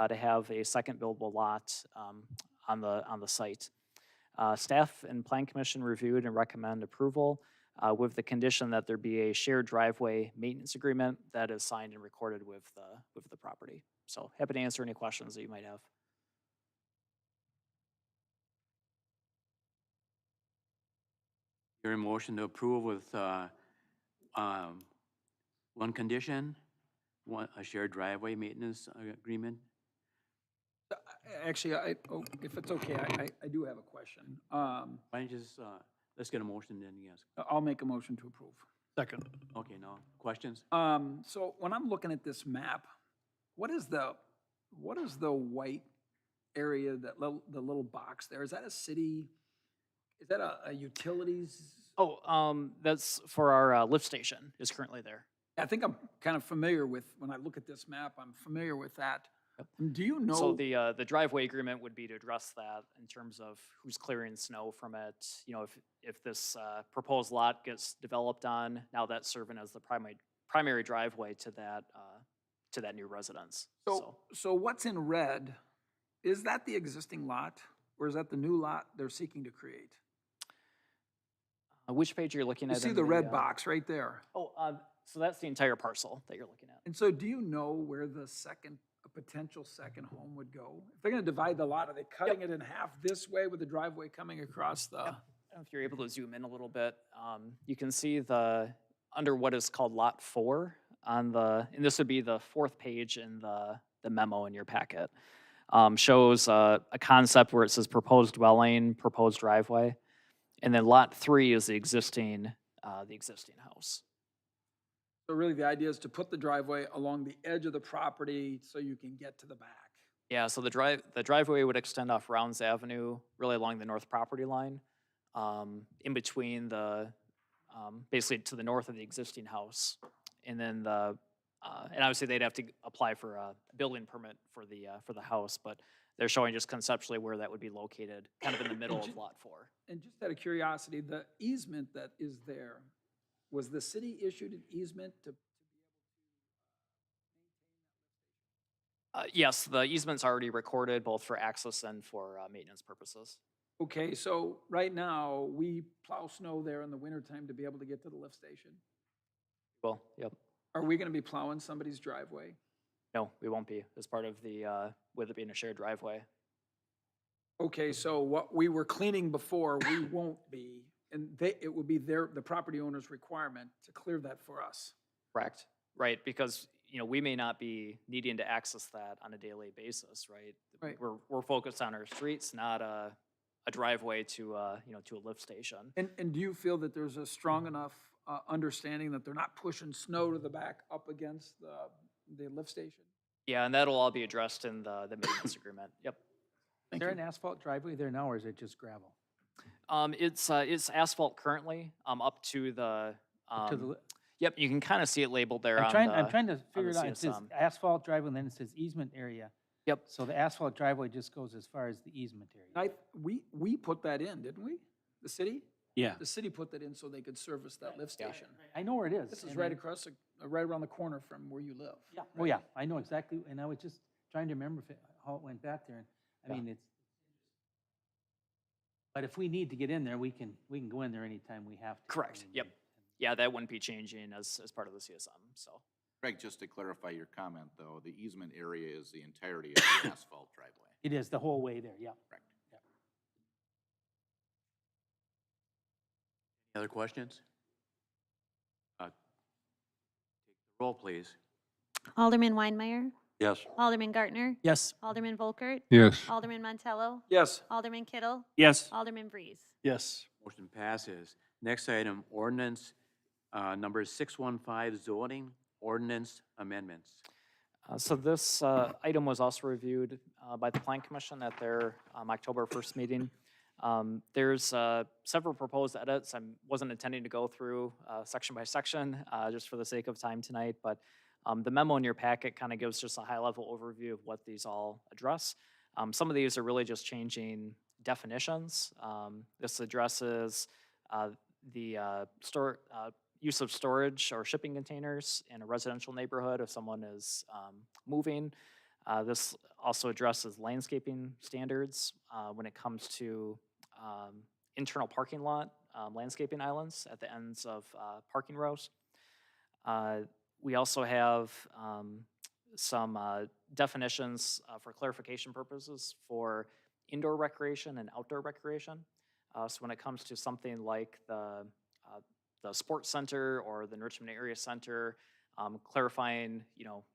to have a second buildable lot on the site. Staff and Plan Commission reviewed and recommend approval with the condition that there be a shared driveway maintenance agreement that is signed and recorded with the property. So happy to answer any questions that you might have.
Your motion to approve with one condition, a shared driveway maintenance agreement.
Actually, if it's okay, I do have a question.
Why don't you just, let's get a motion then, yes.
I'll make a motion to approve.
Second.
Okay, now, questions?
So when I'm looking at this map, what is the white area, the little box there? Is that a city? Is that a utilities?
Oh, that's for our lift station is currently there.
I think I'm kind of familiar with, when I look at this map, I'm familiar with that. Do you know?
So the driveway agreement would be to address that in terms of who's clearing snow from it. You know, if this proposed lot gets developed on, now that's serving as the primary driveway to that new residence.
So what's in red, is that the existing lot, or is that the new lot they're seeking to create?
Which page are you looking
You
at?
see
in
the red box right there.
Oh, so that's the entire parcel that you're looking at.
And so do you know where the second a potential second home would go? If they're gonna divide the lot, are they cutting it in half this way with the driveway coming across the?
I don't know if you're able to zoom in a little bit. You can see under what is called Lot 4 on and this would be the fourth page in the memo in your packet. Shows a concept where it says proposed dwelling, proposed driveway. And then Lot 3 is the existing house.
So really, the idea is to put the driveway along the edge of the property so you can get to the back.
Yeah, so the driveway would extend off Rounds Avenue, really along the north property line, in between basically to the north of the existing house. And then and obviously they'd have to apply for a building permit for the house, but they're showing just conceptually where that would be located, kind of in the middle of Lot 4.
And just out of curiosity, the easement that is there, was the city issued an easement to?
Yes, the easement's already recorded both for access and for maintenance purposes.
Okay, so right now, we plow snow there in the wintertime to be able to get to the lift station.
Well, yep.
Are we gonna be plowing somebody's driveway?
No, we won't be, as part of with it being a shared driveway.
Okay, so what we were cleaning before, we won't be, and it will be the property owner's requirement to clear that for us.
Correct. Right, because, we may not be needing to access that on a daily basis, right?
Right.
We're focused on our streets, not a driveway to a lift station.
And do you feel that there's a strong enough understanding that they're not pushing snow to the back up against the lift station?
Yeah, and that'll all be addressed in the maintenance agreement. Yep.
Is there an asphalt driveway there now, or is it just gravel?
It's asphalt currently, up to the.
To the li-
Yep, you can kind of see it labeled there.
I'm trying to figure it
the
out. It says
CSM.
asphalt driveway, and then it says easement area.
Yep.
So the asphalt driveway just goes as far as the easement area.
We put that in, didn't we? The city?
Yeah.
The city put that in so they could service that lift
Yeah.
station.
I know where it is.
This is
and
right
I-
across, right around the corner from where you live.
Yeah, oh yeah, I know exactly, and I was just trying to remember how it went back there, and, I mean, but if we need to get in there, we can go in there anytime we have to.
Correct,
I mean,
yep. Yeah, that wouldn't be changing as part of the CSM, so.
Greg, just to clarify your comment, though, the easement area is the entirety of the asphalt driveway.
It is the whole way there, yeah.
Correct.
Any other questions? Take the roll, please.
Alderman Weinmeier,
Yes.
Alderman Gartner,
Yes.
Alderman Volkert,
Yes.
Alderman Montello,
Yes.
Alderman Kittle,
Yes.
Alderman Breeze.
Yes.
Motion passes. Next item, ordinance number 615, zoning ordinance amendments.
So this item was also reviewed by the Plan Commission at their October 1st meeting. There's several proposed edits. I wasn't intending to go through section by section just for the sake of time tonight, but the memo in your packet kind of gives just a high-level overview of what these all address. Some of these are really just changing definitions. This addresses the use of storage or shipping containers in a residential neighborhood if someone is moving. This also addresses landscaping standards when it comes to internal parking lot landscaping islands at the ends of parking rows. We also have some definitions for clarification purposes for indoor recreation and outdoor recreation. So when it comes to something like the sports center or the Enrichment Area Center, clarifying,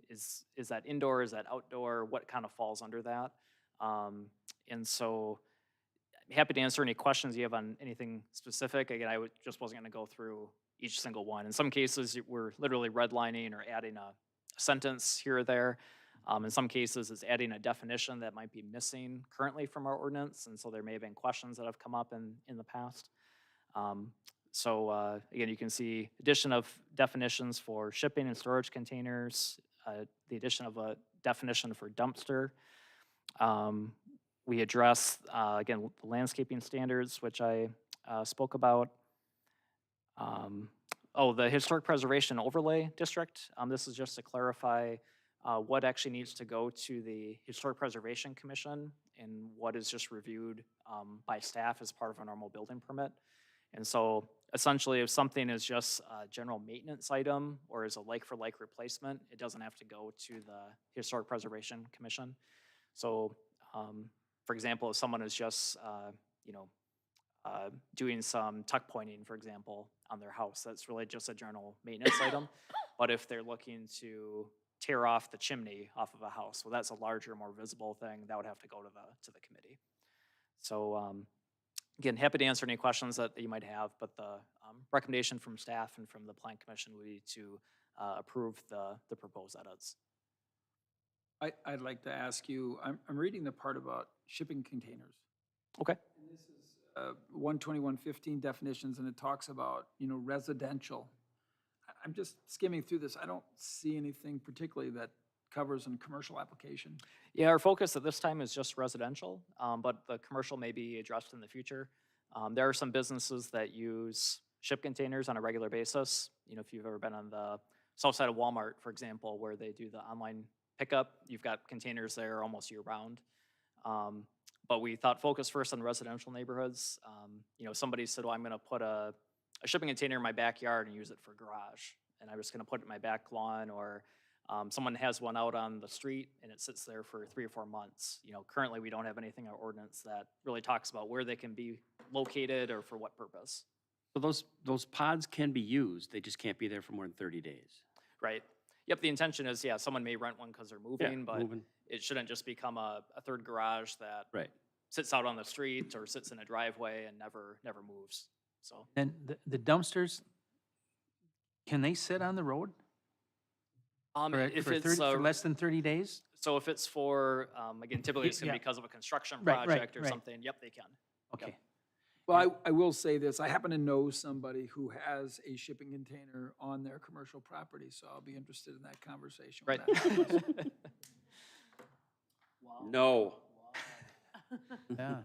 is that indoor, is that outdoor, what kind of falls under that? And so I'm happy to answer any questions you have on anything specific. Again, I just wasn't going to go through each single one. In some cases, we're literally redlining or adding a sentence here or there. In some cases, it's adding a definition that might be missing currently from our ordinance, and so there may have been questions that have come up in the past. So again, you can see addition of definitions for shipping and storage containers, the addition of a definition for dumpster. We address, again, the landscaping standards, which I spoke about. The Historic Preservation Overlay District. This is just to clarify what actually needs to go to the Historic Preservation Commission and what is just reviewed by staff as part of a normal building permit. And so essentially, if something is just a general maintenance item or is a like-for-like replacement, it doesn't have to go to the Historic Preservation Commission. So, for example, if someone is just, doing some tuck pointing, for example, on their house, that's really just a general maintenance item. But if they're looking to tear off the chimney off of a house, well, that's a larger, more visible thing, that would have to go to the committee. So, again, happy to answer any questions that you might have, but the recommendation from staff and from the Plan Commission would be to approve the proposed edits.
I'd like to ask you, I'm reading the part about shipping containers.
Okay.
And this is 12115 definitions, and it talks about, residential. I'm just skimming through this. I don't see anything particularly that covers in commercial application.
Yeah, our focus at this time is just residential, but the commercial may be addressed in the future. There are some businesses that use ship containers on a regular basis. If you've ever been on the south side of Walmart, for example, where they do the online pickup, you've got containers there almost year round. But we thought focus first on residential neighborhoods. Somebody said, well, I'm gonna put a shipping container in my backyard and use it for a garage. And I'm just gonna put it in my back lawn, or someone has one out on the street and it sits there for 3 or 4 months. Currently we don't have anything in our ordinance that really talks about where they can be located or for what purpose.
So those pods can be used, they just can't be there for more than 30 days.
Right. Yep, the intention is, someone may rent one because they're moving, but
moving.
it shouldn't just become a third garage that
Right.
sits out on the street or sits in a driveway and never moves. So,
And the dumpsters, can they sit on the road
if it's,
for less than 30 days?
so if it's for, again, typically it's gonna be
Yeah.
because of a construction
Right,
project or
right.
something, yep, they can.
Okay.
Well, I will say this, I happen to know somebody who has a shipping container on their commercial property, so I'll be interested in that conversation. when
Right.
that happens.
No.
Yeah.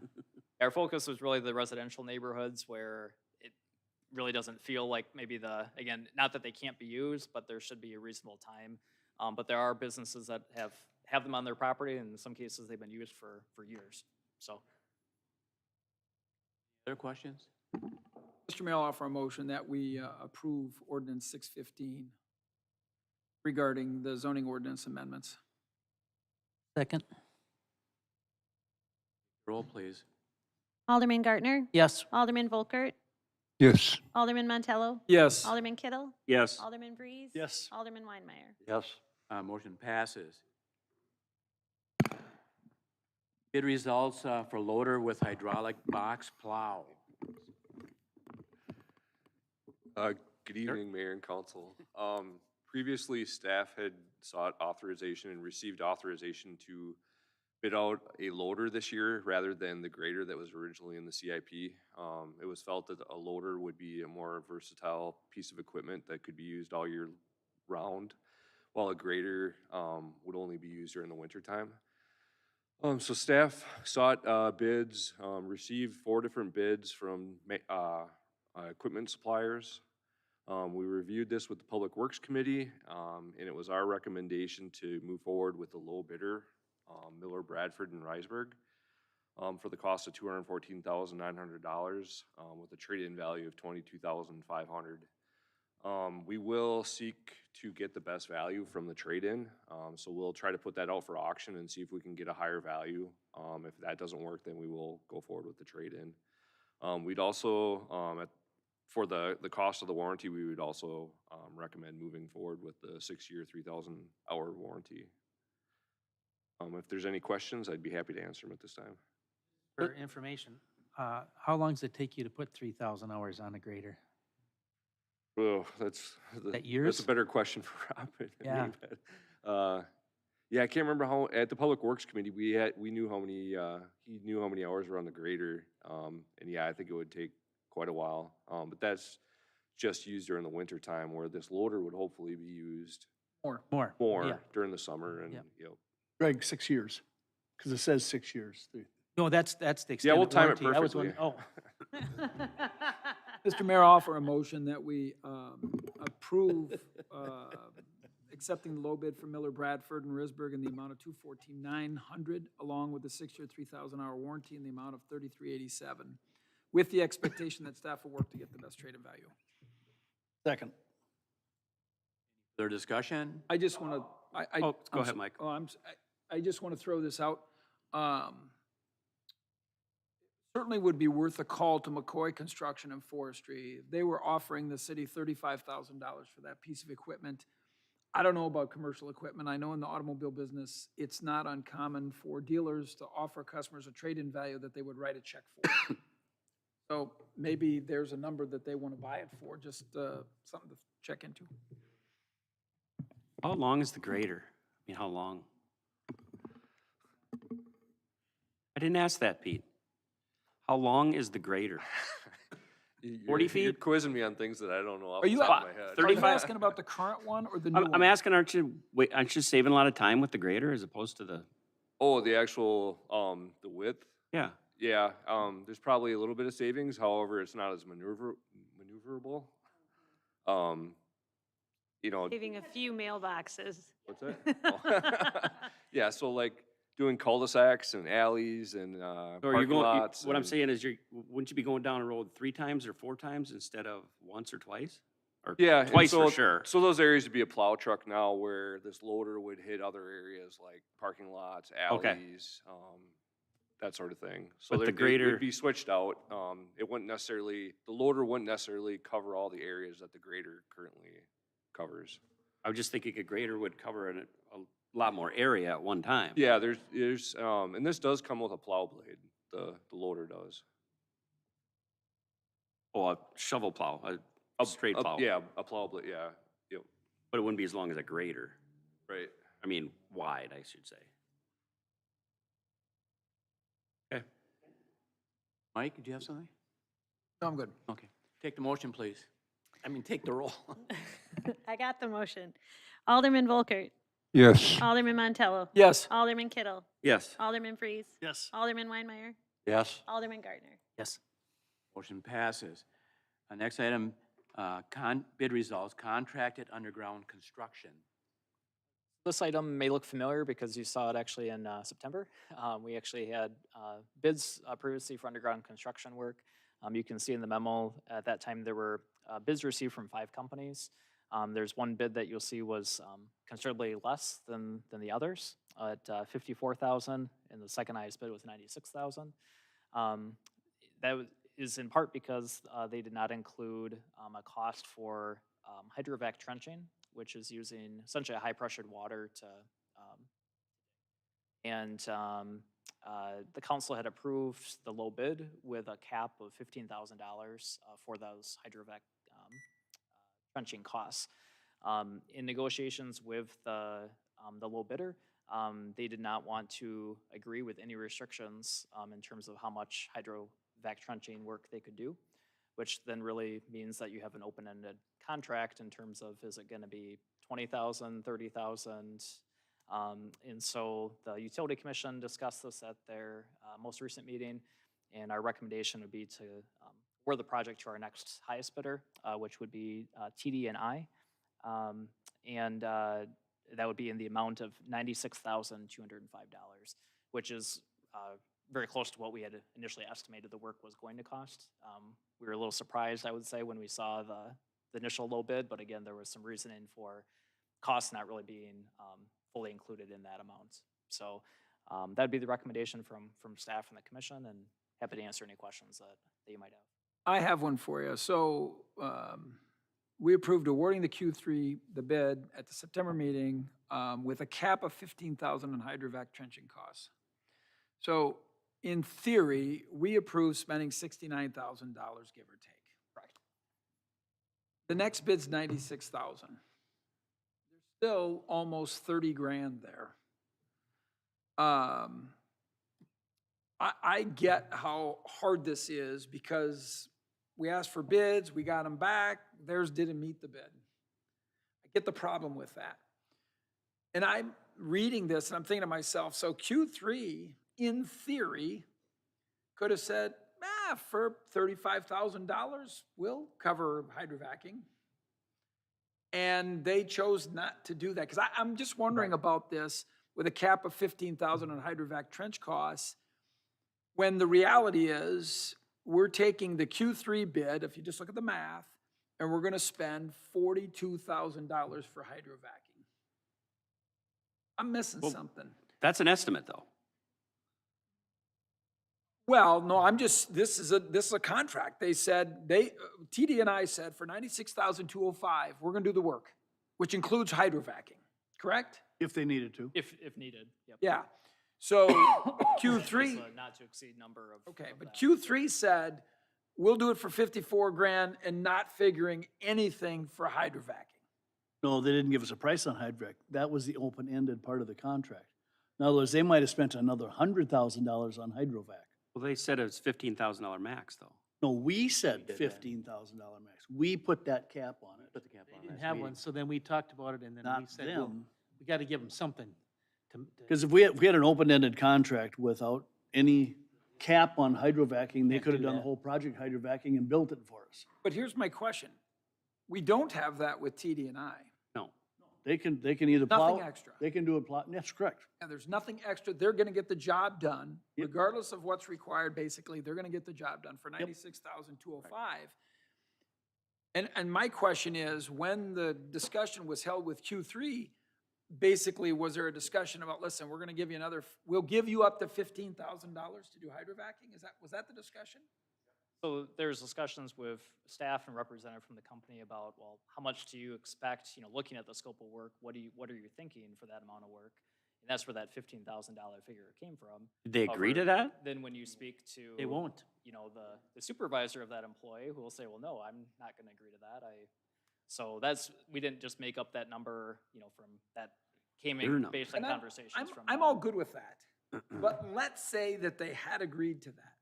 Our focus was really the residential neighborhoods where it really doesn't feel like maybe again, not that they can't be used, but there should be a reasonable time. But there are businesses that have them on their property, and in some cases they've been used for years, so.
Other questions?
Mr. Mayor, I'll offer a motion that we approve ordinance 615 regarding the zoning ordinance amendments.
Second?
Roll, please.
Alderman Gartner,
Yes.
Alderman Volkert,
Yes.
Alderman Montello,
Yes.
Alderman Kittle,
Yes.
Alderman Breeze.
Yes.
Alderman Weinmeier.
Yes.
Motion passes. Bid results for loader with hydraulic box plow.
Good evening, Mayor and Council. Previously, staff had sought authorization and received authorization to bid out a loader this year rather than the grader that was originally in the CIP. It was felt that a loader would be a more versatile piece of equipment that could be used all year round, while a grader would only be used during the wintertime. So staff sought bids, received 4 different bids from equipment suppliers. We reviewed this with the Public Works Committee, and it was our recommendation to move forward with the low bidder, Miller, Bradford, and Reisberg, for the cost of $214,900, with a trade-in value of $22,500. We will seek to get the best value from the trade-in, so we'll try to put that out for auction and see if we can get a higher value. If that doesn't work, then we will go forward with the trade-in. We'd also, for the cost of the warranty, we would also recommend moving forward with the 6-year, 3,000-hour warranty. If there's any questions, I'd be happy to answer them at this time.
For information, how long does it take you to put 3,000 hours on a grader?
Oh, that's
years?
a better question for Robin.
Yeah.
Yeah, I can't remember how, at the Public Works Committee, we knew how many, he knew how many hours were on the grader. And yeah, I think it would take quite a while. But that's just used during the winter time, where this loader would hopefully be used
More. Yeah.
during the summer and,
Yep.
Greg, 6 years, because it says 6 years.
No, that's the extended
Yeah, we'll time it
warranty. I was
perfectly.
Mr. Mayor, I'll offer a motion that we approve accepting the low bid from Miller, Bradford, and Risberg in the amount of $214,900, along with the 6-year, 3,000-hour warranty in the amount of $3387, with the expectation that staff will work to get the best trade and value.
Second.
Their discussion?
I just want to,
Oh, go ahead, Mike.
I just want to throw this out. Certainly would be worth a call to McCoy Construction and Forestry. They were offering the city $35,000 for that piece of equipment. I don't know about commercial equipment. I know in the automobile business, it's not uncommon for dealers to offer customers a trade-in value that they would write a check for. So maybe there's a number that they want to buy it for, just something to check into.
How long is the grader? I mean, how long? I didn't ask that, Pete. How long is the grader? 40 feet?
You're quizzing me on things that I don't know off
Are
the
you,
top of my head.
are you
35?
asking about the current one or the new one?
I'm asking, aren't you saving a lot of time with the grader as opposed to the,
Oh, the actual, the width?
yeah?
Yeah, there's probably a little bit of savings, however, it's not as maneuverable. You know,
Saving a few mailboxes.
what's that? Oh. Yeah, so like doing cul-de-sacs and alleys and,
So are you
parking
going,
lots.
what I'm
and-
saying is wouldn't you be going down a road 3 times or 4 times instead of once or twice? Or
Yeah. and
twice for
so-
sure.
So those areas would be a plow truck now where this loader would hit other areas like parking lots,
Okay.
alleys, that sort of thing. So
But the
they'd
grader-
be switched out. It wouldn't necessarily, the loader wouldn't necessarily cover all the areas that the grader currently covers.
I was just thinking a grader would cover a lot more area at one time.
Yeah, there's, and this does come with a plow blade, the loader does.
Oh, a shovel plow, a straight plow.
Yeah, a plow blade, yeah, yep,
But it wouldn't be as long as a grader.
right.
I mean, wide, I should say. Okay.
Mike, do you have something?
No, I'm good.
Okay. Take the motion, please. I mean, take the roll.
I got the motion. Alderman Volkert.
Yes.
Alderman Montello.
Yes.
Alderman Kittle.
Yes.
Alderman Freeze.
Yes.
Alderman Weinmeier.
Yes.
Alderman Gardner.
Yes.
Motion passes. Next item, bid results, contracted underground construction.
This item may look familiar because you saw it actually in September. We actually had bids previously for underground construction work. You can see in the memo, at that time, there were bids received from 5 companies. There's one bid that you'll see was considerably less than the others at $54,000, and the second highest bid was $96,000. Is in part because they did not include a cost for hydrovac trenching, which is using essentially a high-pressured water to, the council had approved the low bid with a cap of $15,000 for those hydrovac trenching costs. In negotiations with the low bidder, they did not want to agree with any restrictions in terms of how much hydrovac trenching work they could do, which then really means that you have an open-ended contract in terms of, is it going to be $20,000, $30,000? And so the Utility Commission discussed this at their most recent meeting, and our recommendation would be to award the project to our next highest bidder, which would be TD&I, and that would be in the amount of $96,205, which is very close to what we had initially estimated the work was going to cost. We were a little surprised, I would say, when we saw the initial low bid, but again, there was some reasoning for costs not really being fully included in that amount. So that'd be the recommendation from staff and the commission, and happy to answer any questions that you might have.
I have one for you. So we approved awarding the Q3, the bid at the September meeting with a cap of $15,000 in hydrovac trenching costs. So in theory, we approved spending $69,000, give or take.
Correct.
The next bid's $96,000. There's still almost 30 grand there. I get how hard this is because we asked for bids, we got them back, theirs didn't meet the bid. I get the problem with that. And I'm reading this and I'm thinking to myself, so Q3, in theory, could have said, for $35,000, we'll cover hydrovacking. And they chose not to do that. Because I'm just wondering about this with a cap of $15,000 on hydrovac trench costs, when the reality is we're taking the Q3 bid, if you just look at the math, and we're gonna spend $42,000 for hydrovacing. I'm missing
Well-
something.
That's an estimate, though.
Well, no, I'm just, this is a contract. They said, TD and I said for $96,205, we're gonna do the work, which includes hydrovacing, correct?
If they needed to.
If needed, yep.
Yeah. So
It's
Q3,
a not to exceed number of.
okay,
of
but
that.
Q3 said, we'll do it for 54 grand and not figuring anything for hydrovacing.
No, they didn't give us a price on hydrovac. That was the open-ended part of the contract. In other words, they might have spent another $100,000 on hydrovac.
Well, they said it's $15,000 max, though.
No, we said
did that.
$15,000 max. We put that cap on it.
Put the cap
They
on
didn't
last
have
meeting.
one, so then we talked about it, and then we
Not
said, well,
them.
we got to give them something to.
Because if we had an open-ended contract without any cap on hydrovacing, they
Can't
could have
do
done the
that.
whole project hydrovacing and built it for us.
But here's my question. We don't have that with TD and I.
No.
They can either plow.
Nothing extra.
They can do a plow, that's correct.
And there's nothing extra. They're gonna get the job done,
Yep.
regardless of what's required, basically, they're gonna get the job done for $96,205. And my question is, when the discussion was held with Q3, basically, was there a discussion about, listen, we're gonna give you we'll give you up to $15,000 to do hydrovacing? Was that the discussion?
So there's discussions with staff and representative from the company about, well, how much do you expect, looking at the scope of work, what are you thinking for that amount of work? And that's where that $15,000 figure came from.
Did they agree to
However,
that?
Then when you speak to.
They won't.
The supervisor of that employee who will say, well, no, I'm not gonna agree to that. So we didn't just make up that number, from that came
Their
in
number.
based on
And
conversations from.
I'm
them.
all good with that. But let's say that they had agreed to that.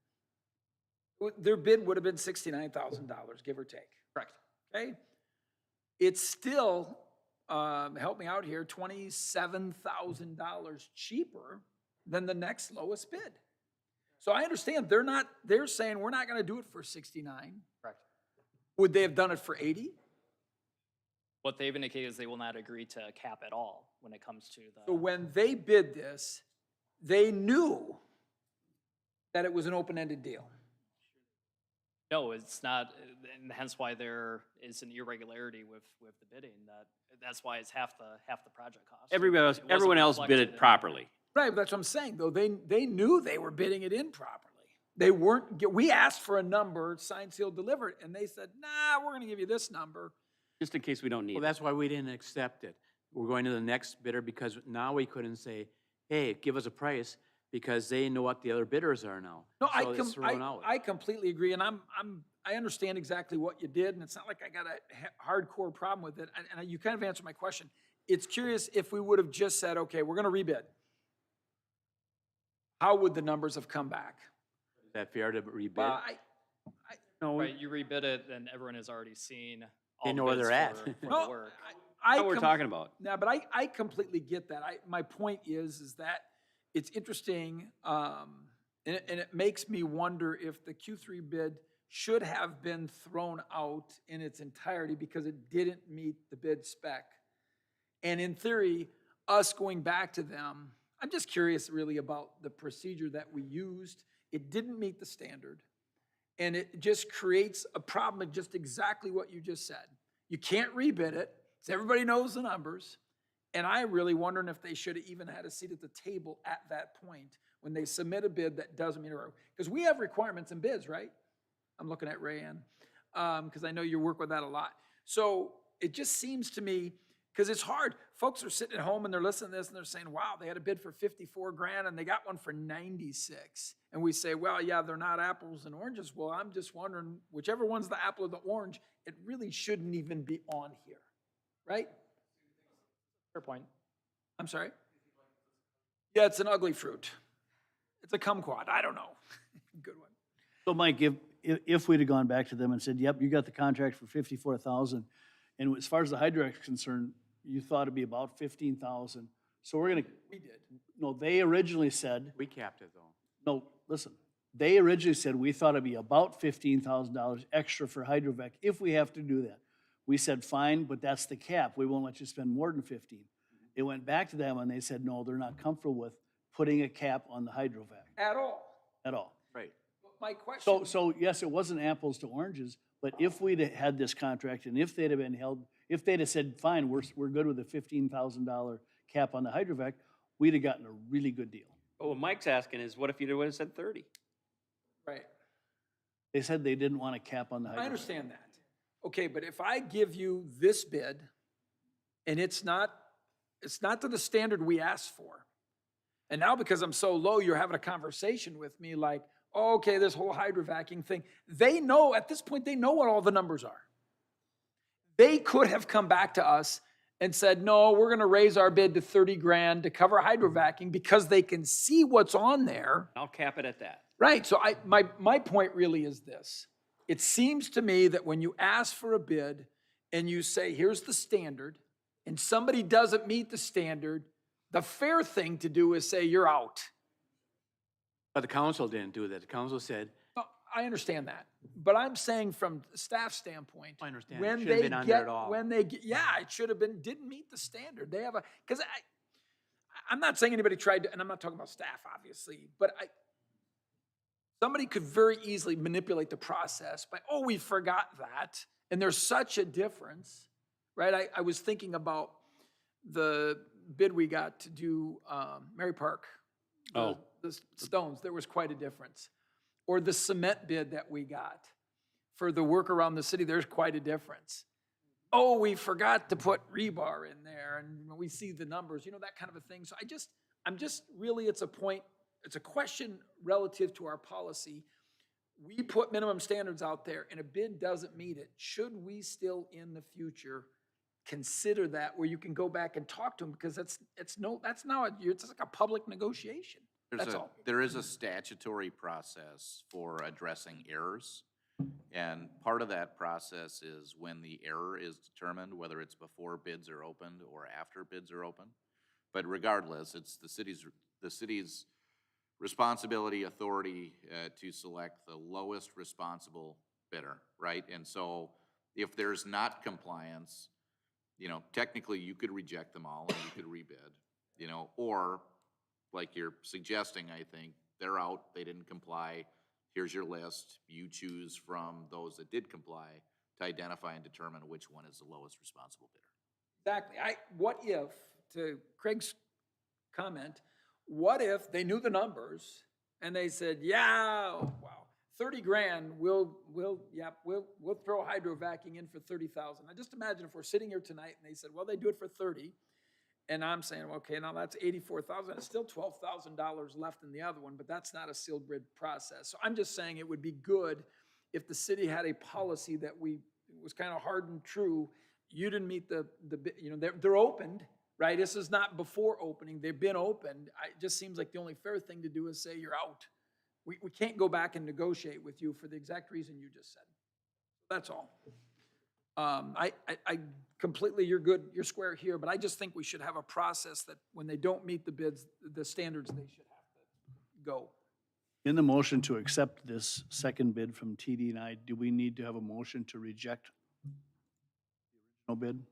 Their bid would have been $69,000, give or take.
Correct.
Okay? It's still, help me out here, $27,000 cheaper than the next lowest bid. So I understand they're saying we're not gonna do it for 69.
Correct.
Would they have done it for 80?
What they've indicated is they will not agree to a cap at all when it comes to
So
the.
when they bid this, they knew that it was an open-ended deal.
No, it's not, and hence why there is an irregularity with the bidding, that's why it's half the project cost. It wasn't
Everyone else bid
reflected
it
in-
properly.
Right, but that's what I'm saying, though. They knew they were bidding it in properly. They weren't, we asked for a number, signed, sealed, delivered, and they said, nah, we're gonna give you this number.
Just in case we don't need
Well,
it.
that's why we didn't accept it. We're going to the next bidder because now we couldn't say, hey, give us a price, because they know what the other bidders are now.
No,
So it's thrown out.
I completely agree, and I understand exactly what you did, and it's not like I got a hardcore problem with it, and you kind of answered my question. It's curious if we would have just said, okay, we're gonna rebid. How would the numbers have come back?
Is that fair to rebid?
Well,
No,
Right, you rebid it, and everyone has already seen all
They
the
know where
bids
they're at.
for the
no,
work.
that's what we're talking about.
Yeah, but I completely get that. My point is that it's interesting, and it makes me wonder if the Q3 bid should have been thrown out in its entirety because it didn't meet the bid spec. And in theory, us going back to them, I'm just curious really about the procedure that we used. It didn't meet the standard. And it just creates a problem of just exactly what you just said. You can't rebid it, so everybody knows the numbers. And I'm really wondering if they should have even had a seat at the table at that point when they submit a bid that doesn't meet our, because we have requirements in bids, right? I'm looking at Rayanne, because I know you work with that a lot. So it just seems to me, because it's hard. Folks are sitting at home and they're listening to this and they're saying, wow, they had a bid for 54 grand and they got one for 96. And we say, well, yeah, they're not apples and oranges. Well, I'm just wondering, whichever one's the apple or the orange, it really shouldn't even be on here, right?
Fair point.
I'm sorry? Yeah, it's an ugly fruit. It's a kumquat. I don't know. Good one.
So Mike, if we'd have gone back to them and said, yep, you got the contract for 54,000, and as far as the hydrovac is concerned, you thought it'd be about 15,000. So we're gonna,
We did.
no, they originally said,
We capped it, though.
no, listen, they originally said we thought it'd be about $15,000 extra for hydrovac if we have to do that. We said, fine, but that's the cap. We won't let you spend more than 15. It went back to them and they said, no, they're not comfortable with putting a cap on the hydrovac
At all.
at all.
Right.
my question.
So yes, it wasn't apples to oranges, but if we'd had this contract and if they'd have been held, if they'd have said, fine, we're good with a $15,000 cap on the hydrovac, we'd have gotten a really good deal.
But what Mike's asking is, what if you would have said 30?
Right.
They said they didn't want a cap on the hydrovac.
I understand that. Okay, but if I give you this bid and it's not to the standard we asked for, and now because I'm so low, you're having a conversation with me like, oh, okay, this whole hydrovacing thing, they know, at this point, they know what all the numbers are. They could have come back to us and said, no, we're gonna raise our bid to 30 grand to cover hydrovacing because they can see what's on there.
I'll cap it at that.
Right, so my point really is this. It seems to me that when you ask for a bid and you say, here's the standard, and somebody doesn't meet the standard, the fair thing to do is say, you're out.
But the council didn't do that. The council said,
No, I understand that, but I'm saying from the staff standpoint.
I understand. It
When
shouldn't have
they
been on there
get,
at all.
when they get, yeah, it should have been, didn't meet the standard. They have because I'm not saying anybody tried to, and I'm not talking about staff, obviously, but somebody could very easily manipulate the process by, oh, we forgot that. And there's such a difference, right? I was thinking about the bid we got to do Mary Park. The stones, there was quite a difference. Or the cement bid that we got for the work around the city, there's quite a difference. Oh, we forgot to put rebar in there, and we see the numbers, that kind of a thing. So I'm just really, it's a question relative to our policy. We put minimum standards out there and a bid doesn't meet it. Should we still in the future consider that where you can go back and talk to them because it's like a public negotiation. That's all.
There is a statutory process for addressing errors. And part of that process is when the error is determined, whether it's before bids are opened or after bids are opened. But regardless, it's the city's responsibility, authority to select the lowest responsible bidder, right? And so if there's not compliance, technically you could reject them all and you could rebid, or like you're suggesting, I think, they're out, they didn't comply, here's your list, you choose from those that did comply to identify and determine which one is the lowest responsible bidder.
Exactly. What if, to Craig's comment, what if they knew the numbers and they said, yeah, wow, 30 grand, we'll throw hydrovacing in for 30,000. Now just imagine if we're sitting here tonight and they said, well, they do it for 30. And I'm saying, okay, now that's 84,000. It's still $12,000 left in the other one, but that's not a sealed bid process. So I'm just saying it would be good if the city had a policy that was kind of hard and true. You didn't meet they're opened, right? This is not before opening. They've been opened. It just seems like the only fair thing to do is say you're out. We can't go back and negotiate with you for the exact reason you just said. That's all. I completely, you're good, you're square here, but I just think we should have a process that when they don't meet the bids, the standards, they should have to go.
In the motion to accept this second bid from TD&I, do we need to have a motion to reject the original bid?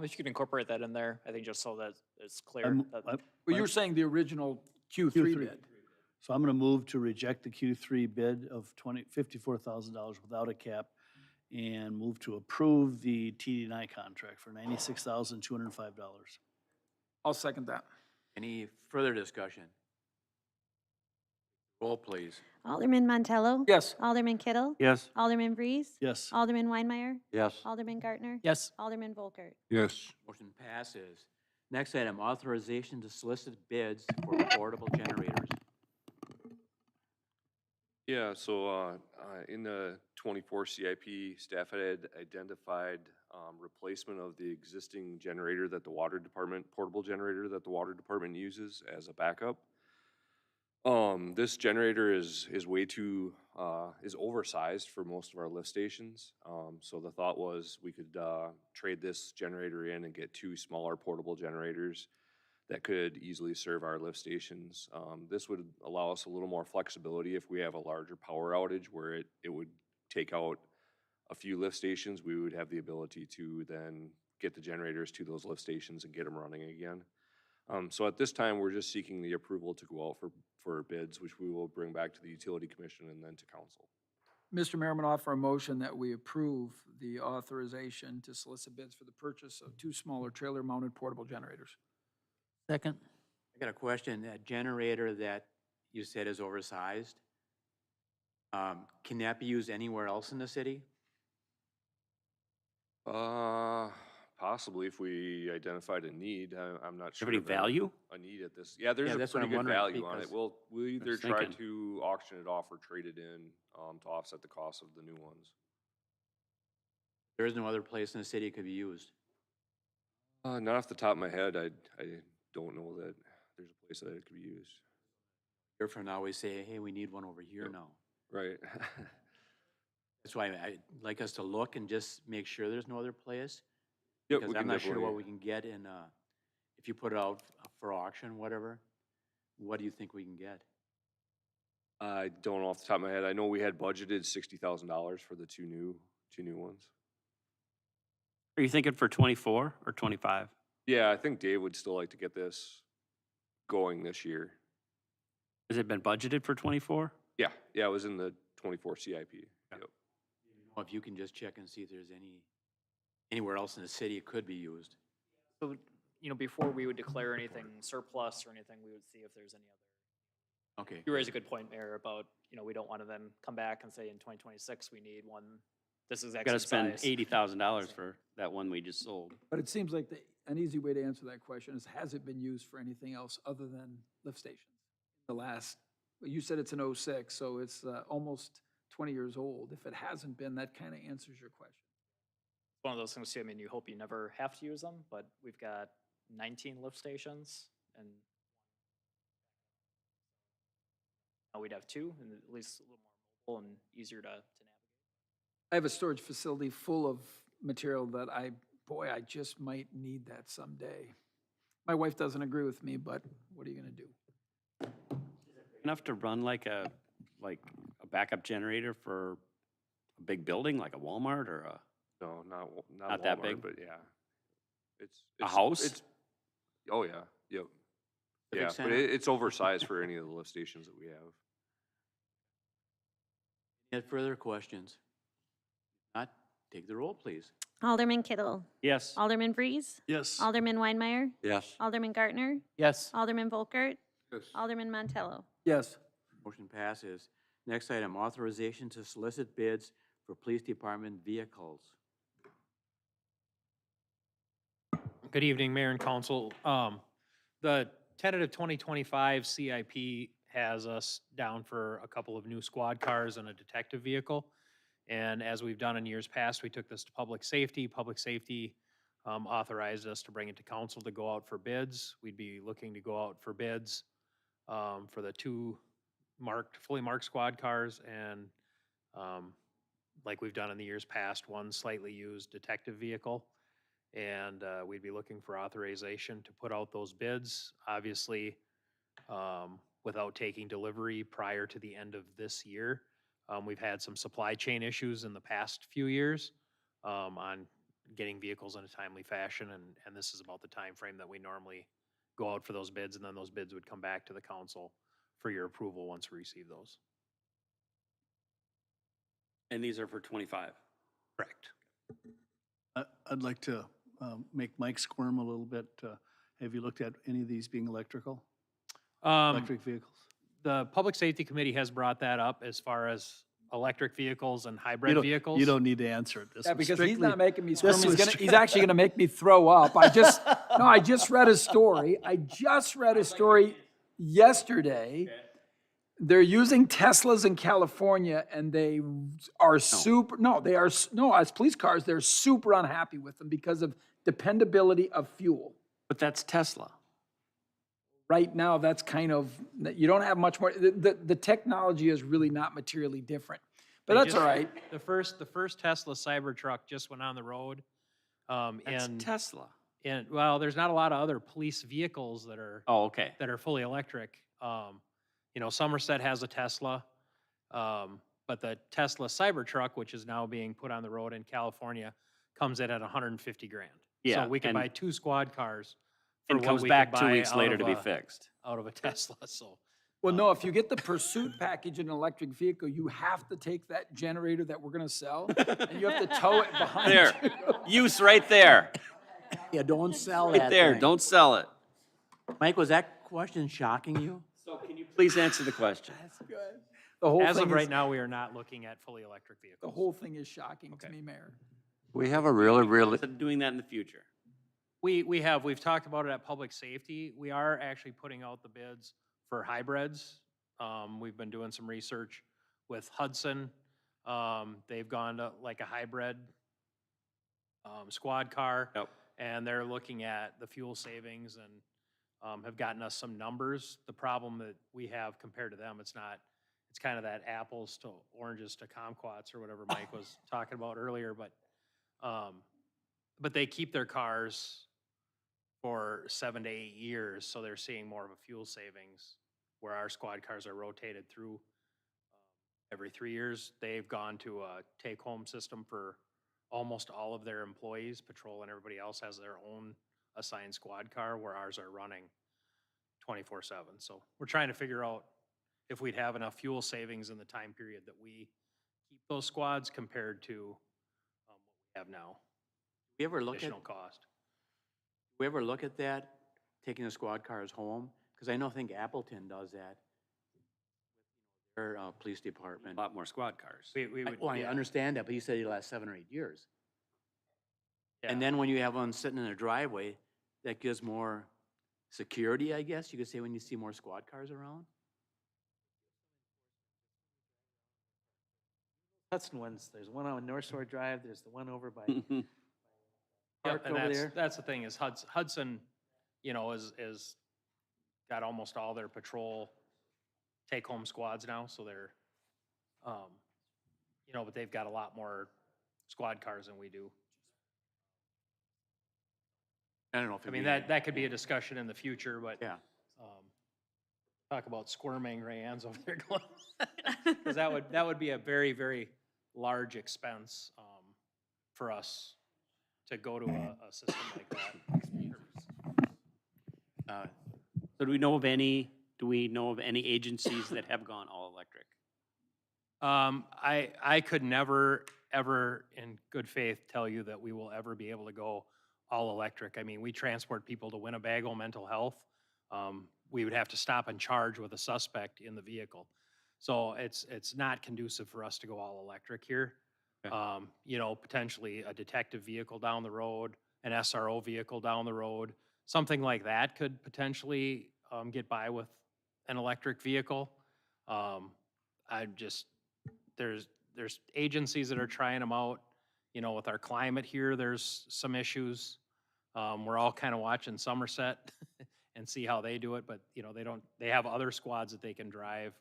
If you could incorporate that in there, I think just so that it's clear.
Well, you were saying the original Q3 bid.
So I'm going to move to reject the Q3 bid of $54,000 without a cap and move to approve the TD&I contract for $96,205.
I'll second that.
Any further discussion? Roll, please.
Alderman Montello?
Yes.
Alderman Kittle?
Yes.
Alderman Breeze?
Yes.
Alderman Weinmeier?
Yes.
Alderman Gartner?
Yes.
Alderman Volkert?
Yes.
Motion passes. Next item, authorization to solicit bids for portable generators.
Yeah, so in the 24 CIP, staff had identified replacement of the existing generator that the water department, portable generator that the water department uses as a backup. This generator is way too, is oversized for most of our lift stations. So the thought was we could trade this generator in and get two smaller portable generators that could easily serve our lift stations. This would allow us a little more flexibility if we have a larger power outage where it would take out a few lift stations. We would have the ability to then get the generators to those lift stations and get them running again. So at this time, we're just seeking the approval to go out for bids, which we will bring back to the Utility Commission and then to council.
Mr. Mayor, I'm going to offer a motion that we approve the authorization to solicit bids for the purchase of 2 smaller trailer-mounted portable generators.
Second.
I got a question. That generator that you said is oversized, can that be used anywhere else in the city?
Possibly if we identified a need. I'm not sure.
Have any
of
value?
A need at this. Yeah, there's a
that's what
pretty
I'm
good
wondering,
value on it.
because
We'll either
was
try
thinking.
to auction it off or trade it in to offset the cost of the new ones.
There is no other place in the city it could be used.
Not off the top of my head, I don't know that there's a place that it could be used.
Here from now, we say, hey, we need one over here now.
Right.
That's why I'd like us to look and just make sure there's no other place.
Yep,
Because
we
I'm
can
not sure what we
definitely.
can get in, if you put it out for auction, whatever, what do you think we can get?
I don't know off the top of my head. I know we had budgeted $60,000 for the two new ones.
Are you thinking for 24 or 25?
Yeah, I think Dave would still like to get this going this year.
Has it been budgeted for 24?
Yeah, it was in the 24 CIP. Yep.
Well, if you can just check and see if there's anywhere else in the city it could be used.
So, before we would declare anything surplus or anything, we would see if there's any other.
Okay.
You raise a good point, Mayor, about, we don't want to then come back and say in 2026, we need one, this is
Got
actually
to spend
size.
$80,000 for that one we just sold.
But it seems like an easy way to answer that question is, has it been used for anything else other than lift stations? The last, you said it's an 06, so it's almost 20 years old. If it hasn't been, that kind of answers your question.
One of those things too, you hope you never have to use them, but we've got 19 lift stations and now we'd have 2 and at least a little more mobile and easier to navigate.
I have a storage facility full of material that I just might need that someday. My wife doesn't agree with me, but what are you going to do?
Enough to run like a backup generator for a big building, like a Walmart or a...
No, not
Not that
Walmart,
big?
but yeah. It's
A house?
It's, oh, yeah, yep.
Civic
Yeah, but
center?
it's oversized for any of the lift stations that we have.
Any further questions? If not, take the roll, please.
Alderman Kittle.
Yes.
Alderman Breeze.
Yes.
Alderman Weinmeier.
Yes.
Alderman Gartner.
Yes.
Alderman Volkert.
Yes.
Alderman Montello.
Yes.
Motion passes. Next item, authorization to solicit bids for police department vehicles.
Good evening, Mayor and Council. The tentative 2025 CIP has us down for a couple of new squad cars and a detective vehicle. And as we've done in years past, we took this to public safety. Public safety authorized us to bring it to council to go out for bids. We'd be looking to go out for bids for the 2 fully marked squad cars and like we've done in the years past, 1 slightly used detective vehicle. And we'd be looking for authorization to put out those bids, obviously, without taking delivery prior to the end of this year. We've had some supply chain issues in the past few years on getting vehicles in a timely fashion, and this is about the time frame that we normally go out for those bids, and then those bids would come back to the council for your approval once we receive those.
And these are for 25?
Correct.
I'd like to make Mike squirm a little bit. Have you looked at any of these being electric vehicles?
The Public Safety Committee has brought that up as far as electric vehicles and hybrid vehicles.
You don't need to answer it. This
Yeah,
was
because he's
strictly-
not making me squirm.
this
He's
was
he's actually gonna make me throw up. I just read a story. Yesterday. They're using Teslas in California and they are as police cars, they're super unhappy with them because of dependability of fuel.
But that's Tesla.
Right now, that's kind of, you don't have much more, the technology is really not materially different. But that's all right.
The first Tesla Cybertruck just went on the road.
That's
And
Tesla.
well, there's not a lot of other police vehicles that are
Oh, okay.
fully electric. Somerset has a Tesla, but the Tesla Cybertruck, which is now being put on the road in California, comes in at $150,000.
Yeah,
So we can
and-
buy 2 squad cars for
And
what
comes
we
back
could
2
buy
weeks
out
later
of
to be
a-
fixed.
out of a Tesla. So
Well, no, if you get the pursuit package in an electric vehicle, you have to take that generator that we're gonna sell, and you have to tow it behind you.
There, use right there,
Yeah, don't sell
right
that
there,
thing.
don't sell it.
Mike, was that question shocking you?
So can you please answer the question?
That's good. The whole
As
thing
of right
is,
now, we are not looking at fully electric
the
vehicles.
whole thing is shocking to
Okay.
me, Mayor.
We have a really,
Instead of doing that in the future.
We've talked about it at public safety. We are actually putting out the bids for hybrids. We've been doing some research with Hudson. They've gone to like a hybrid squad car.
Yep.
And they're looking at the fuel savings and have gotten us some numbers. The problem that we have compared to them, it's kind of that apples to oranges to kumquats or whatever Mike was talking about earlier, but they keep their cars for 7 to 8 years, so they're seeing more of a fuel savings, where our squad cars are rotated through every 3 years. They've gone to a take-home system for almost all of their employees. Patrol and everybody else has their own assigned squad car, where ours are running 24/7. So we're trying to figure out if we'd have enough fuel savings in the time period that we keep those squads compared to what we have now,
We ever look at,
additional cost.
we ever look at that, taking the squad cars home? Because I think Appleton does that. Their police
A
department.
lot more squad cars.
We would,
Well, I
yeah,
understand that, but you said it lasts 7 or 8 years.
yeah.
And then when you have one sitting in a driveway, that gives more security, I guess you could say, when you see more squad cars around?
Hudson ones, there's one on North Shore Drive, there's the one over by
Yep,
Park
and
over
that's,
there.
that's the thing is Hudson, you know, is got almost all their patrol take-home squads now, so they're, you know, but they've got a lot more squad cars than we do.
I don't know if
I
it'd
mean,
be-
that could be a discussion in the future, but
Yeah.
talk about squirming, Rayanne's over there going, because that would be a very, very large expense for us to go to a system like that.
So do we know of any agencies that have gone all electric?
I could never, ever in good faith tell you that we will ever be able to go all electric. I mean, we transport people to Winnebago mental health. We would have to stop and charge with a suspect in the vehicle. So it's not conducive for us to go all electric here.
Okay.
You know, potentially a detective vehicle down the road, an SRO vehicle down the road, something like that could potentially get by with an electric vehicle. There's agencies that are trying them out. You know, with our climate here, there's some issues. We're all kind of watching Somerset and see how they do it, but you know, they have other squads that they can drive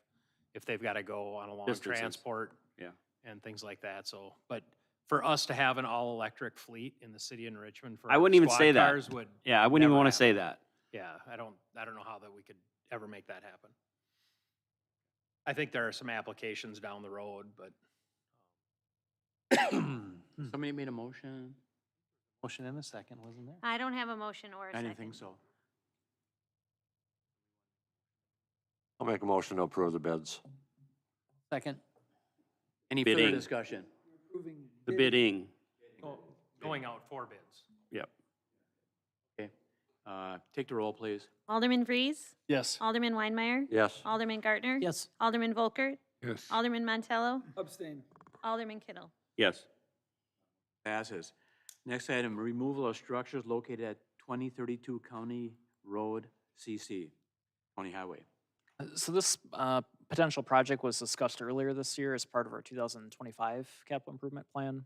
if they've got to go on a long
Distances.
transport.
Yeah.
And things like that. So, but for us to have an all-electric fleet in the city of Richmond for
I wouldn't even
squad
say that.
cars would,
Yeah, I wouldn't even
never
want to
happen.
say that.
yeah, I don't know how that we could ever make that happen. I think there are some applications down the road, but
Somebody made a motion?
Motion in a second, wasn't there?
I don't have a motion or a
I
second.
didn't think so.
I'll make a motion to approve the bids.
Second.
Any
Bidding.
further discussion?
The bidding.
going out for bids.
Yep.
Okay. Take the roll, please.
Alderman Vries,
Yes.
Alderman Weinmeier,
Yes.
Alderman Gartner.
Yes.
Alderman Volkert,
Yes.
Alderman Montello,
Abstain.
Alderman Kittle.
Yes.
Passes. Next item, removal of structures located at 2032 County Road, CC, County Highway.
So this potential project was discussed earlier this year as part of our 2025 capital improvement plan.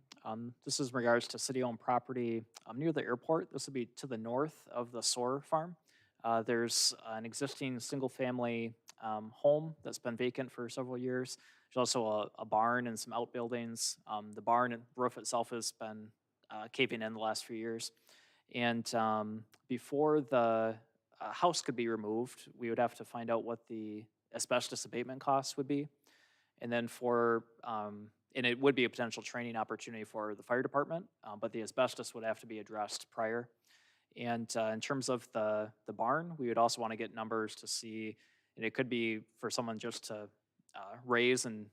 This is in regards to city-owned property near the airport. This would be to the north of the Soar Farm. There's an existing single-family home that's been vacant for several years. There's also a barn and some outbuildings. The barn and roof itself has been caving in the last few years. And before the house could be removed, we would have to find out what the asbestos abatement costs would be. And then and it would be a potential training opportunity for the fire department, but the asbestos would have to be addressed prior. And in terms of the barn, we would also want to get numbers to see And it could be for someone just to raise and,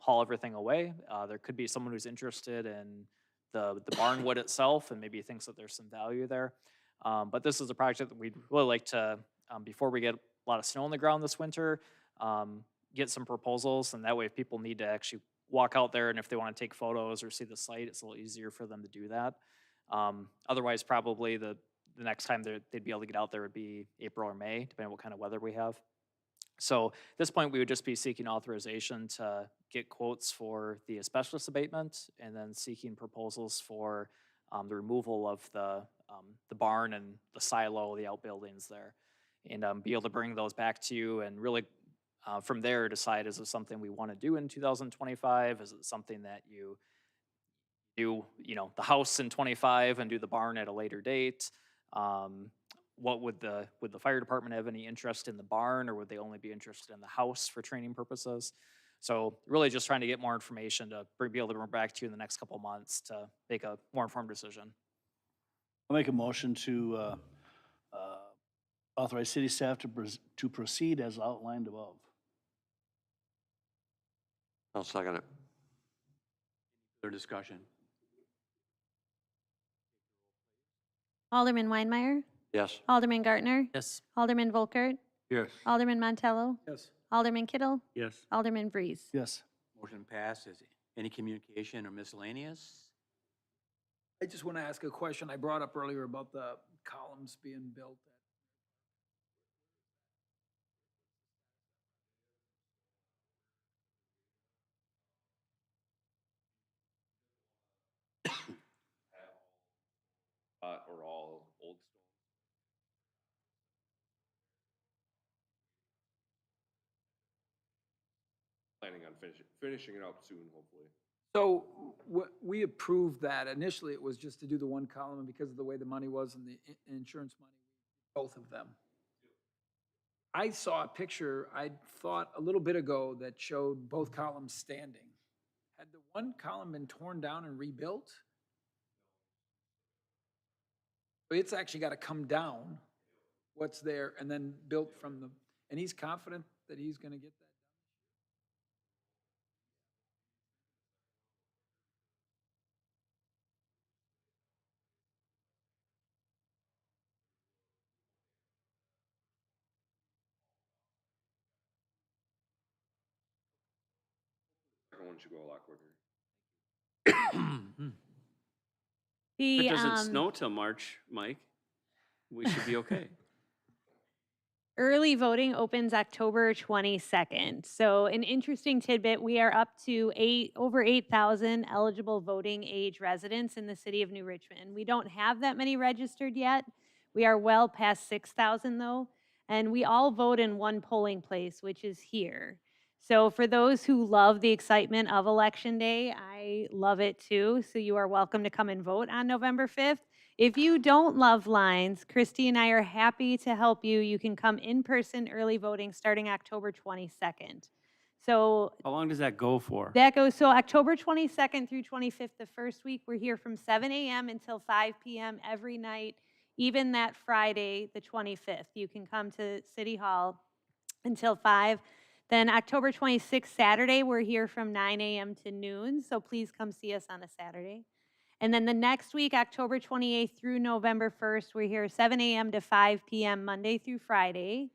haul everything away. There could be someone who's interested in the barn wood itself and maybe thinks that there's some value there. But this is a project that we'd really like to, before we get a lot of snow on the ground this winter, get some proposals. And that way, if people need to actually walk out there and if they want to take photos or see the site, it's a little easier for them to do that. Otherwise, probably the next time they'd be able to get out there would be April or May, depending on what kind of weather we have. So at this point, we would just be seeking authorization to get quotes for the asbestos abatement and then seeking proposals for the removal of the barn and the silo, the outbuildings there. And be able to bring those back to you and really from there decide, is it something we want to do in 2025? Is it something that you do, the house in 25 and do the barn at a later date? Would the fire department have any interest in the barn, or would they only be interested in the house for training purposes? So really just trying to get more information to be able to bring back to you in the next couple of months to make a more informed decision.
I'll make a motion to authorize city staff to proceed as outlined above.
I'll second it.
Further discussion?
Alderman Weinmeier,
Yes.
Alderman Gartner,
Yes.
Alderman Volkert,
Yes.
Alderman Montello,
Yes.
Alderman Kittle,
Yes.
Alderman Breeze.
Yes.
Motion passes. Any communication or miscellaneous?
I just want to ask a question I brought up earlier about the columns being built.
Or all old stone. Planning on finishing it up soon, hopefully.
So we approved that. Initially, it was just to do the one column, and because of the way the money was and the insurance money, both of them. I saw a picture, I thought a little bit ago, that showed both columns standing. Had the one column been torn down and rebuilt? It's actually got to come down, what's there, and then built from the, and he's confident that he's going to get that?
Second one should go a lot quicker.
The,
If it doesn't snow till March, Mike, we should be okay.
early voting opens October 22nd. So an interesting tidbit, we are up to over 8,000 eligible voting age residents in the city of New Richmond. We don't have that many registered yet. We are well past 6,000 though. And we all vote in one polling place, which is here. So for those who love the excitement of Election Day, I love it too. So you are welcome to come and vote on November 5th. If you don't love lines, Christy and I are happy to help you. You can come in person early voting starting October 22nd. So
How long does that go for?
that goes, so October 22nd through 25th, the first week, we're here from 7 a.m. until 5 p.m. every night, even that Friday, the 25th. You can come to City Hall until 5. Then October 26th, Saturday, we're here from 9 a.m. to noon, so please come see us on a Saturday. And then the next week, October 28th through November 1st, we're here 7 a.m. to 5 p.m. Monday through Friday.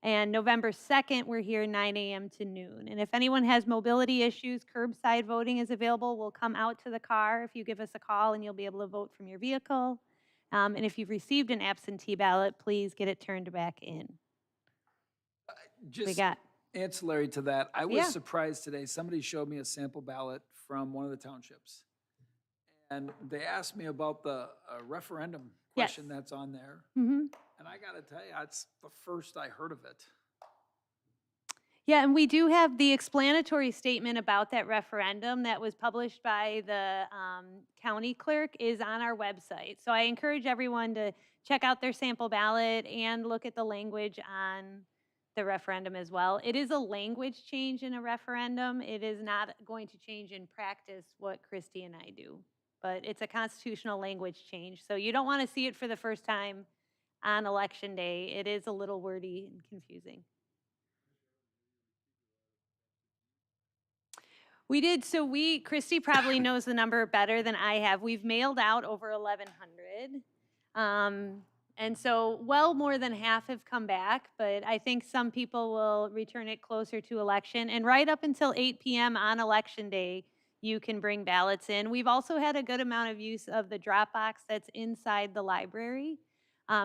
And November 2nd, we're here 9 a.m. to noon. And if anyone has mobility issues, curbside voting is available. We'll come out to the car if you give us a call, and you'll be able to vote from your vehicle. And if you've received an absentee ballot, please get it turned back in. We got
Ancillary to that, I was
Yeah.
surprised today, somebody showed me a sample ballot from one of the townships. And they asked me about the referendum question
Yes.
that's on there.
Mhm.
And I gotta tell you, it's the first I heard of it.
Yeah, and we do have the explanatory statement about that referendum that was published by the county clerk is on our website. So I encourage everyone to check out their sample ballot and look at the language on the referendum as well. It is a language change in a referendum. It is not going to change in practice what Christy and I do, but it's a constitutional language change. So you don't want to see it for the first time on Election Day. It is a little wordy and confusing. We did, so Christy probably knows the number better than I have. We've mailed out over 1,100. And so well more than half have come back, but I think some people will return it closer to election. And right up until 8 p.m. on Election Day, you can bring ballots in. We've also had a good amount of use of the drop box that's inside the library.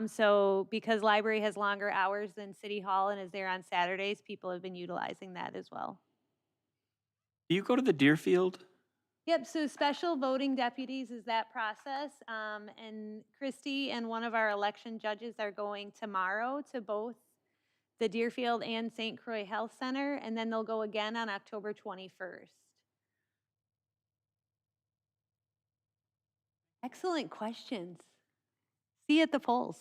So because library has longer hours than City Hall and is there on Saturdays, people have been utilizing that as well.
Do you go to the Deerfield?
Yep, so special voting deputies is that process. And Christy and one of our election judges are going tomorrow to both the Deerfield and St. Croix Health Center, and then they'll go again on October 21st. Excellent questions. See you at the polls.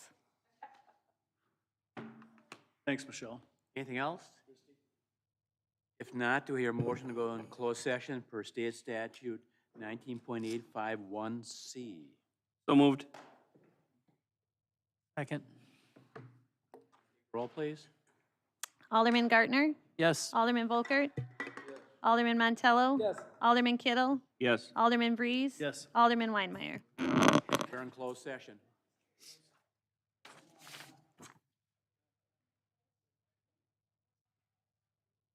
Thanks, Michelle.
Anything else? If not, do we hear a motion to go in closed session per state statute 19.851C?
So moved.
Second.
Roll, please.
Alderman Gartner?
Yes.
Alderman Volkert? Alderman Montello?
Yes.
Alderman Kittle?
Yes.
Alderman Breeze?
Yes.
Alderman Weinmeier?
We're in closed session.